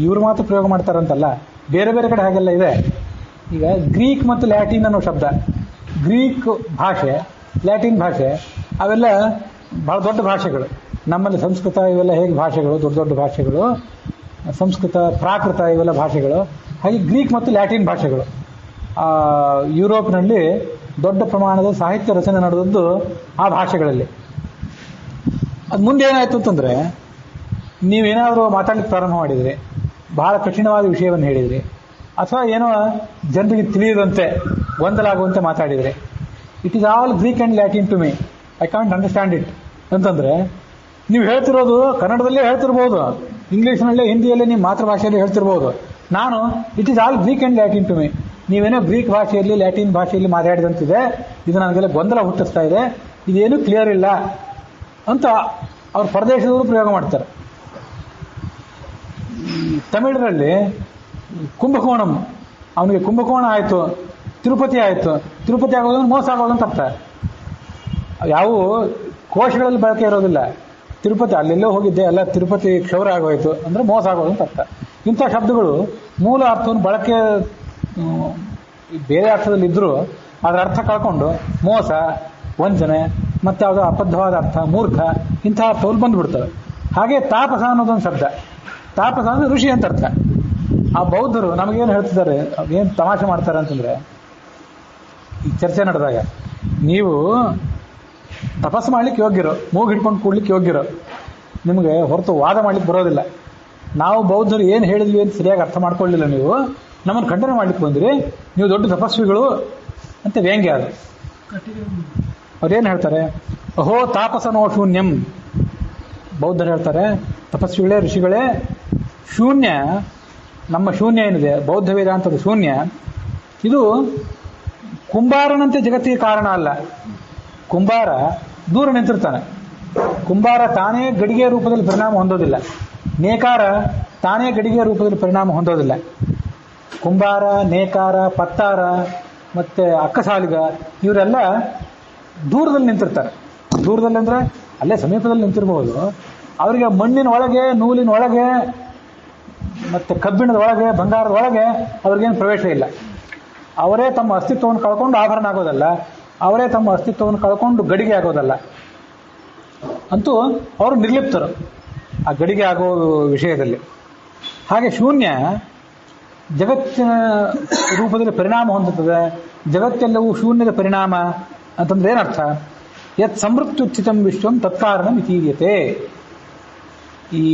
ಇವರು ಮಾತ್ರ ಪ್ರಯೋಗ ಮಾಡ್ತಾರಂತಲ್ಲ, ಬೇರೆ ಬೇರೆ ಕಡೆ ಹಾಗೆಲ್ಲ ಇದೆ. ಈಗ ಗ್ರೀಕ್ ಮತ್ತು ಲ್ಯಾಟಿನ್ ಅನ್ನೋ ಶಬ್ದ, ಗ್ರೀಕ್ ಭಾಷೆ, ಲ್ಯಾಟಿನ್ ಭಾಷೆ ಅವೆಲ್ಲ ಬಹಳ ದೊಡ್ಡ ಭಾಷೆಗಳು. ನಮ್ಮಲ್ಲಿ ಸಂಸ್ಕೃತ ಇವೆಲ್ಲ ಹೇಗೆ ಭಾಷೆಗಳು, ದೊಡ್ಡ ದೊಡ್ಡ ಭಾಷೆಗಳು, ಸಂಸ್ಕೃತ, ಪ್ರಾಕೃತ ಇವೆಲ್ಲ ಭಾಷೆಗಳು. ಹಾಗೆ ಗ್ರೀಕ್ ಮತ್ತು ಲ್ಯಾಟಿನ್ ಭಾಷೆಗಳು. ಯುರೋಪ್ನಲ್ಲಿ ದೊಡ್ಡ ಪ್ರಮಾಣದ ಸಾಹಿತ್ಯ ರಚನೆ ನಡೆದದ್ದು ಆ ಭಾಷೆಗಳಲ್ಲಿ. ಅದು ಮುಂದೆ ಏನಾಯಿತು ಅಂತಂದರೆ, ನೀವೇನಾದರೂ ಮಾತಾಡಲಿಕ್ಕೆ ಪ್ರಾರಂಭ ಮಾಡಿದ್ರಿ, ಬಹಳ ಕಠಿಣವಾದ ವಿಷಯವನ್ನು ಹೇಳಿದ್ರಿ, ಅಥವಾ ಏನೋ ಜನರಿಗೆ ತಿಳಿಯದಂತೆ ಗೊಂದಲ ಆಗುವಂತೆ ಮಾತಾಡಿದರೆ, it is all Greek and Latin to me, I can't understand it ಅಂತಂದರೆ, ನೀವು ಹೇಳ್ತಿರೋದು ಕನ್ನಡದಲ್ಲೇ ಹೇಳ್ತಿರ್ಬೋದು, ಇಂಗ್ಲೀಷ್ನಲ್ಲೇ, ಹಿಂದಿಯಲ್ಲೇ, ನಿಮ್ಮ ಮಾತೃಭಾಷೆಯಲ್ಲಿ ಹೇಳ್ತಿರ್ಬೋದು. ನಾನು it is all Greek and Latin to me, ನೀವೇನೋ ಗ್ರೀಕ್ ಭಾಷೆಯಲ್ಲಿ, ಲ್ಯಾಟಿನ್ ಭಾಷೆಯಲ್ಲಿ ಮಾತಾಡಿದಂತಿದೆ, ಇದು ನನಗೆಲ್ಲ ಗೊಂದಲ ಹುಟ್ಟಿಸ್ತಾ ಇದೆ, ಇದೇನು ಕ್ಲಿಯರ್ ಇಲ್ಲ ಅಂತ ಅವ್ರ ಪ್ರದೇಶದವರು ಪ್ರಯೋಗ ಮಾಡ್ತಾರೆ. ತಮಿಳರಲ್ಲಿ ಕುಂಭಕೋಣಂ, ಅವನಿಗೆ ಕುಂಭಕೋಣ ಆಯಿತು, ತಿರುಪತಿ ಆಯಿತು, ತಿರುಪತಿ ಆಗೋದು ಮೋಸ ಆಗೋದು ಅಂತ ಅರ್ಥ. ಯಾವುವು ಕೋಶಗಳಲ್ಲಿ ಬಳಕೆ ಇರೋದಿಲ್ಲ. ತಿರುಪತಿ ಅಲ್ಲೆಲ್ಲೋ ಹೋಗಿದ್ದೆ, ಎಲ್ಲ ತಿರುಪತಿ ಕ್ಷೌರ ಆಗೋಯ್ತು ಅಂದರೆ ಮೋಸ ಆಗೋದು ಅಂತ ಅರ್ಥ. ಇಂಥ ಶಬ್ದಗಳು ಮೂಲ ಅರ್ಥವನ್ನು ಬಳಕೆ ಬೇರೆ ಅರ್ಥದಲ್ಲಿದ್ದರೂ ಅದರ ಅರ್ಥ ಕಳ್ಕೊಂಡು ಮೋಸ, ವಂಚನೆ, ಮತ್ತು ಯಾವುದೋ ಅಬದ್ಧವಾದ ಅರ್ಥ, ಮೂರ್ಖ, ಇಂಥ ಅರ್ಥಗಳು ಬಂದುಬಿಡ್ತವೆ. ಹಾಗೆ ತಾಪಸ ಅನ್ನೋದೊಂದು ಶಬ್ದ, ತಾಪಸ ಅಂದರೆ ಋಷಿ ಅಂತ ಅರ್ಥ. ಆ ಬೌದ್ಧರು ನಮಗೇನು ಹೇಳ್ತಿದ್ದಾರೆ, ಏನು ತಮಾಷೆ ಮಾಡ್ತಾರೆ ಅಂತಂದರೆ, ಈ ಚರ್ಚೆ ನಡೆದಾಗ ನೀವು ತಪಸ್ಸು ಮಾಡ್ಲಿಕ್ಕೆ ಯೋಗ್ಯರು, ಮೂಗು ಹಿಡ್ಕೊಂಡು ಕೂಡ್ಲಿಕ್ಕೆ ಯೋಗ್ಯರು, ನಿಮಗೆ ಹೊರತು ವಾದ ಮಾಡ್ಲಿಕ್ಕೆ ಬರೋದಿಲ್ಲ. ನಾವು ಬೌದ್ಧರು ಏನು ಹೇಳಿದ್ವಿ ಅಂತ ಸರಿಯಾಗಿ ಅರ್ಥ ಮಾಡ್ಕೊಳ್ಳಿಲ್ಲ, ನೀವು ನಮ್ಮನ್ನು ಖಂಡನೆ ಮಾಡ್ಲಿಕ್ಕೆ ಬಂದ್ರಿ, ನೀವು ದೊಡ್ಡ ತಪಸ್ವಿಗಳು ಅಂತ ವ್ಯಂಗ್ಯ ಅದು. ಅವ್ರೇನು ಹೇಳ್ತಾರೆ, ಅಹೋ ತಾಪಸನೋ ಶೂನ್ಯಂ. ಬೌದ್ಧರು ಹೇಳ್ತಾರೆ, ತಪಸ್ವಿಗಳೇ, ಋಷಿಗಳೇ, ಶೂನ್ಯ, ನಮ್ಮ ಶೂನ್ಯ ಏನಿದೆ ಬೌದ್ಧ ವೇದಾಂತದ ಶೂನ್ಯ, ಇದು ಕುಂಬಾರನಂತೆ ಜಗತ್ತಿಗೆ ಕಾರಣ ಅಲ್ಲ. ಕುಂಬಾರ ದೂರ ನಿಂತಿರ್ತಾನೆ. ಕುಂಬಾರ ತಾನೇ ಗಡಿಗೆ ರೂಪದಲ್ಲಿ ಪರಿಣಾಮ ಹೊಂದೋದಿಲ್ಲ. ನೇಕಾರ ತಾನೇ ಗಡಿಗೆ ರೂಪದಲ್ಲಿ ಪರಿಣಾಮ ಹೊಂದೋದಿಲ್ಲ. ಕುಂಬಾರ, ನೇಕಾರ, ಪತ್ತಾರ ಮತ್ತು ಅಕ್ಕಸಾಲಿಗ ಇವರೆಲ್ಲ ದೂರದಲ್ಲಿ ನಿಂತಿರ್ತಾರೆ. ದೂರದಲ್ಲಿ ಅಂದರೆ ಅಲ್ಲೇ ಸಮೀಪದಲ್ಲಿ ನಿಂತಿರಬಹುದು. ಅವರಿಗೆ ಮಣ್ಣಿನ ಒಳಗೆ, ನೂಲಿನ ಒಳಗೆ, ಮತ್ತು ಕಬ್ಬಿಣದ ಒಳಗೆ, ಬಂಗಾರದ ಒಳಗೆ ಅವ್ರಿಗೇನು ಪ್ರವೇಶ ಇಲ್ಲ. ಅವರೇ ತಮ್ಮ ಅಸ್ತಿತ್ವವನ್ನು ಕಳ್ಕೊಂಡು ಆಭರಣ ಆಗೋದಲ್ಲ, ಅವರೇ ತಮ್ಮ ಅಸ್ತಿತ್ವವನ್ನು ಕಳ್ಕೊಂಡು ಗಡಿಗೆ ಆಗೋದಲ್ಲ. ಅಂತೂ ಅವರು ನಿರ್ಲಿಪ್ತರು ಆ ಗಡಿಗೆ ಆಗೋ ವಿಷಯದಲ್ಲಿ. ಹಾಗೆ ಶೂನ್ಯ ಜಗತ್ತಿನ ರೂಪದಲ್ಲಿ ಪರಿಣಾಮ ಹೊಂದುತ್ತದೆ. ಜಗತ್ತೆಲ್ಲವೂ ಶೂನ್ಯದ ಪರಿಣಾಮ ಅಂತಂದ್ರೆ ಏನರ್ಥ? ಯತ್ ಸಮೃತ್ಯುಚ್ಚಿತಂ ವಿಶ್ವಂ ತತ್ಕಾರಣ ಮಿತೀಯತೆ. ಈ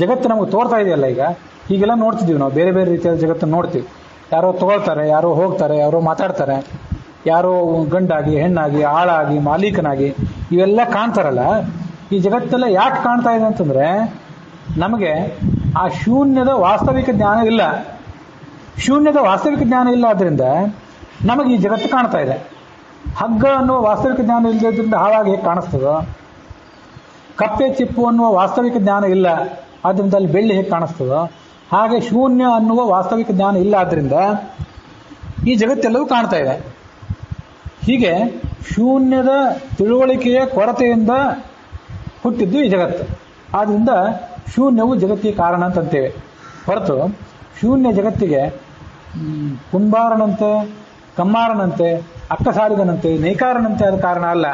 ಜಗತ್ತು ನಮಗೆ ತೋರ್ತಾ ಇದೆಯಲ್ಲ, ಈಗ ಹೀಗೆಲ್ಲ ನೋಡ್ತಿದ್ದೀವಿ ನಾವು, ಬೇರೆ ಬೇರೆ ರೀತಿಯಾದ ಜಗತ್ತನ್ನು ನೋಡ್ತೀವಿ. ಯಾರೋ ತಗೊಳ್ತಾರೆ, ಯಾರೋ ಹೋಗ್ತಾರೆ, ಯಾರೋ ಮಾತಾಡ್ತಾರೆ, ಯಾರೋ ಗಂಡಾಗಿ, ಹೆಣ್ಣಾಗಿ, ಆಳಾಗಿ, ಮಾಲೀಕನಾಗಿ ಇವೆಲ್ಲ ಕಾಣ್ತಾರಲ್ಲ. ಈ ಜಗತ್ತೆಲ್ಲ ಯಾಕೆ ಕಾಣ್ತಾ ಇದೆ ಅಂತಂದ್ರೆ ನಮಗೆ ಆ ಶೂನ್ಯದ ವಾಸ್ತವಿಕ ಜ್ಞಾನ ಇಲ್ಲ. ಶೂನ್ಯದ ವಾಸ್ತವಿಕ ಜ್ಞಾನ ಇಲ್ಲ, ಆದ್ದರಿಂದ ನಮಗೆ ಈ ಜಗತ್ತು ಕಾಣ್ತಾ ಇದೆ. ಹಗ್ಗ ಅನ್ನುವ ವಾಸ್ತವಿಕ ಜ್ಞಾನ ಇಲ್ಲದ್ರಿಂದ ಹಾವಾಗಿ ಹೇಗೆ ಕಾಣಿಸ್ತದೋ, ಕಪ್ಪೆ ಚಿಪ್ಪು ಅನ್ನುವ ವಾಸ್ತವಿಕ ಜ್ಞಾನ ಇಲ್ಲ, ಆದ್ದರಿಂದ ಅಲ್ಲಿ ಬೆಳ್ಳಿ ಹೇಗೆ ಕಾಣಿಸ್ತದೋ, ಹಾಗೆ ಶೂನ್ಯ ಅನ್ನುವ ವಾಸ್ತವಿಕ ಜ್ಞಾನ ಇಲ್ಲ, ಆದ್ದರಿಂದ ಈ ಜಗತ್ತೆಲ್ಲವೂ ಕಾಣ್ತಾ ಇದೆ. ಹೀಗೆ ಶೂನ್ಯದ ತಿಳುವಳಿಕೆಯ ಕೊರತೆಯಿಂದ ಹುಟ್ಟಿದ್ದು ಈ ಜಗತ್ತು. ಆದ್ದರಿಂದ ಶೂನ್ಯವು ಜಗತ್ತಿಗೆ ಕಾರಣ ಅಂತಂತೇವೆ. ಹೊರತು ಶೂನ್ಯ ಜಗತ್ತಿಗೆ ಕುಂಬಾರನಂತೆ, ಕಮ್ಮಾರನಂತೆ, ಅಕ್ಕಸಾಲಿಗನಂತೆ, ನೇಕಾರನಂತೆ ಆದ ಕಾರಣ ಅಲ್ಲ.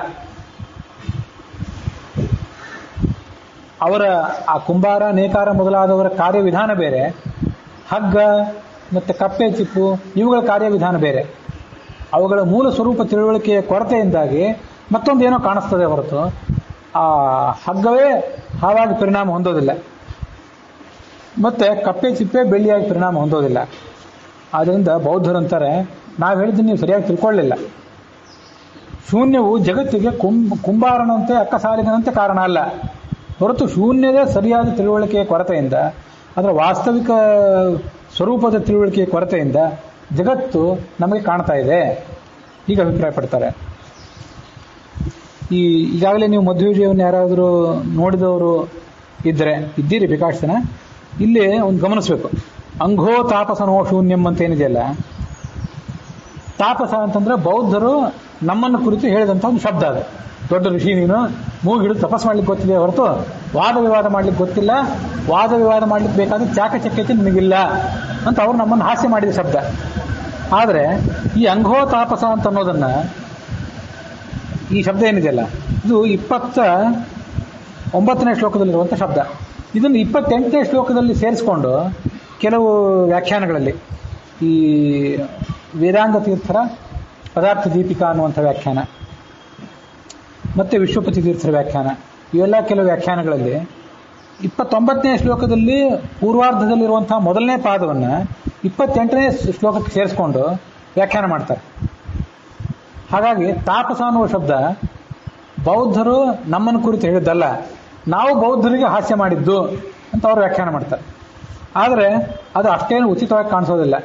ಅವರ ಆ ಕುಂಬಾರ, ನೇಕಾರ ಮೊದಲಾದವರ ಕಾರ್ಯವಿಧಾನ ಬೇರೆ, ಹಗ್ಗ ಮತ್ತು ಕಪ್ಪೆ ಚಿಪ್ಪು ಇವುಗಳ ಕಾರ್ಯವಿಧಾನ ಬೇರೆ. ಅವುಗಳ ಮೂಲ ಸ್ವರೂಪ ತಿಳುವಳಿಕೆಯ ಕೊರತೆಯಿಂದಾಗಿ ಮತ್ತೊಂದೇನೋ ಕಾಣಿಸ್ತದೆ ಹೊರತು ಆ ಹಗ್ಗವೇ ಹಾವಾಗಿ ಪರಿಣಾಮ ಹೊಂದೋದಿಲ್ಲ, ಮತ್ತು ಕಪ್ಪೆ ಚಿಪ್ಪೆ ಬೆಳ್ಳಿಯಾಗಿ ಪರಿಣಾಮ ಹೊಂದೋದಿಲ್ಲ. ಆದ್ದರಿಂದ ಬೌದ್ಧರಂತಾರೆ, ನಾವು ಹೇಳಿದ್ದು ನೀವು ಸರಿಯಾಗಿ ತಿಳ್ಕೊಳ್ಳಿಲ್ಲ. ಶೂನ್ಯವು ಜಗತ್ತಿಗೆ ಕುಂಬಾರನಂತೆ, ಅಕ್ಕಸಾಲಿಗನಂತೆ ಕಾರಣ ಅಲ್ಲ, ಹೊರತು ಶೂನ್ಯದ ಸರಿಯಾದ ತಿಳುವಳಿಕೆಯ ಕೊರತೆಯಿಂದ, ಅದರ ವಾಸ್ತವಿಕ ಸ್ವರೂಪದ ತಿಳುವಳಿಕೆಯ ಕೊರತೆಯಿಂದ ಜಗತ್ತು ನಮಗೆ ಕಾಣ್ತಾ ಇದೆ, ಹೀಗೆ ಅಭಿಪ್ರಾಯ ಪಡ್ತಾರೆ. ಈಗಾಗಲೇ ನೀವು ಮಧ್ವವಿಜಯವನ್ನು ಯಾರಾದರೂ ನೋಡಿದವರು ಇದ್ದೀರಿ ಬೇಕಾಷ್ಟು ಜನ. ಇಲ್ಲಿ ಒಂದು ಗಮನಿಸಬೇಕು, ಅಂಘೋ ತಾಪಸನೋ ಶೂನ್ಯಂ ಅಂತ ಏನಿದೆಯಲ್ಲ, ತಾಪಸ ಅಂತಂದ್ರೆ ಬೌದ್ಧರು ನಮ್ಮನ್ನು ಕುರಿತು ಹೇಳಿದಂಥ ಒಂದು ಶಬ್ದ. ಅದು ದೊಡ್ಡ ಋಷಿ ನೀನು, ಮೂಗಿಡಿದು ತಪಸ್ ಮಾಡ್ಲಿಕ್ಕೆ ಗೊತ್ತಿದೆ ಹೊರತು ವಾದ ವಿವಾದ ಮಾಡ್ಲಿಕ್ಕೆ ಗೊತ್ತಿಲ್ಲ, ವಾದ ವಿವಾದ ಮಾಡ್ಲಿಕ್ಕೆ ಬೇಕಾದ ಚಾಕಚಕ್ಯತೆ ನಿಮಗಿಲ್ಲ ಅಂತ ಅವರು ನಮ್ಮನ್ನು ಹಾಸ್ಯ ಮಾಡಿದ ಶಬ್ದ. ಆದರೆ ಈ ಅಂಘೋ ತಾಪಸ ಅಂತ ಅನ್ನೋದನ್ನ, ಈ ಶಬ್ದ ಏನಿದೆಯಲ್ಲ, ಇದು 29ನೇ ಶ್ಲೋಕದಲ್ಲಿರುವಂಥ ಶಬ್ದ. ಇದನ್ನು 28ನೇ ಶ್ಲೋಕದಲ್ಲಿ ಸೇರಿಸ್ಕೊಂಡು ಕೆಲವು ವ್ಯಾಖ್ಯಾನಗಳಲ್ಲಿ, ಈ ವೇದಾಂತ ತೀರ್ಥರ ಪದಾರ್ಥ ದೀಪಿಕಾ ಅನ್ನುವಂಥ ವ್ಯಾಖ್ಯಾನ ಮತ್ತು ವಿಶ್ವಪತಿ ತೀರ್ಥರ ವ್ಯಾಖ್ಯಾನ, ಇವೆಲ್ಲ ಕೆಲವು ವ್ಯಾಖ್ಯಾನಗಳಲ್ಲಿ 29ನೇ ಶ್ಲೋಕದಲ್ಲಿ ಪೂರ್ವಾರ್ಧದಲ್ಲಿರುವಂಥ ಮೊದಲನೇ ಪಾದವನ್ನು 28ನೇ ಶ್ಲೋಕಕ್ಕೆ ಸೇರಿಸ್ಕೊಂಡು ವ್ಯಾಖ್ಯಾನ ಮಾಡ್ತಾರೆ. ಹಾಗಾಗಿ ತಾಪಸ ಅನ್ನುವ ಶಬ್ದ ಬೌದ್ಧರು ನಮ್ಮನ್ನು ಕುರಿತು ಹೇಳಿದ್ದಲ್ಲ, ನಾವು ಬೌದ್ಧರಿಗೆ ಹಾಸ್ಯ ಮಾಡಿದ್ದು ಅಂತ ಅವರು ವ್ಯಾಖ್ಯಾನ ಮಾಡ್ತಾರೆ. ಆದರೆ ಅದು ಅಷ್ಟೇನು ಉಚಿತವಾಗಿ ಕಾಣಿಸೋದಿಲ್ಲ.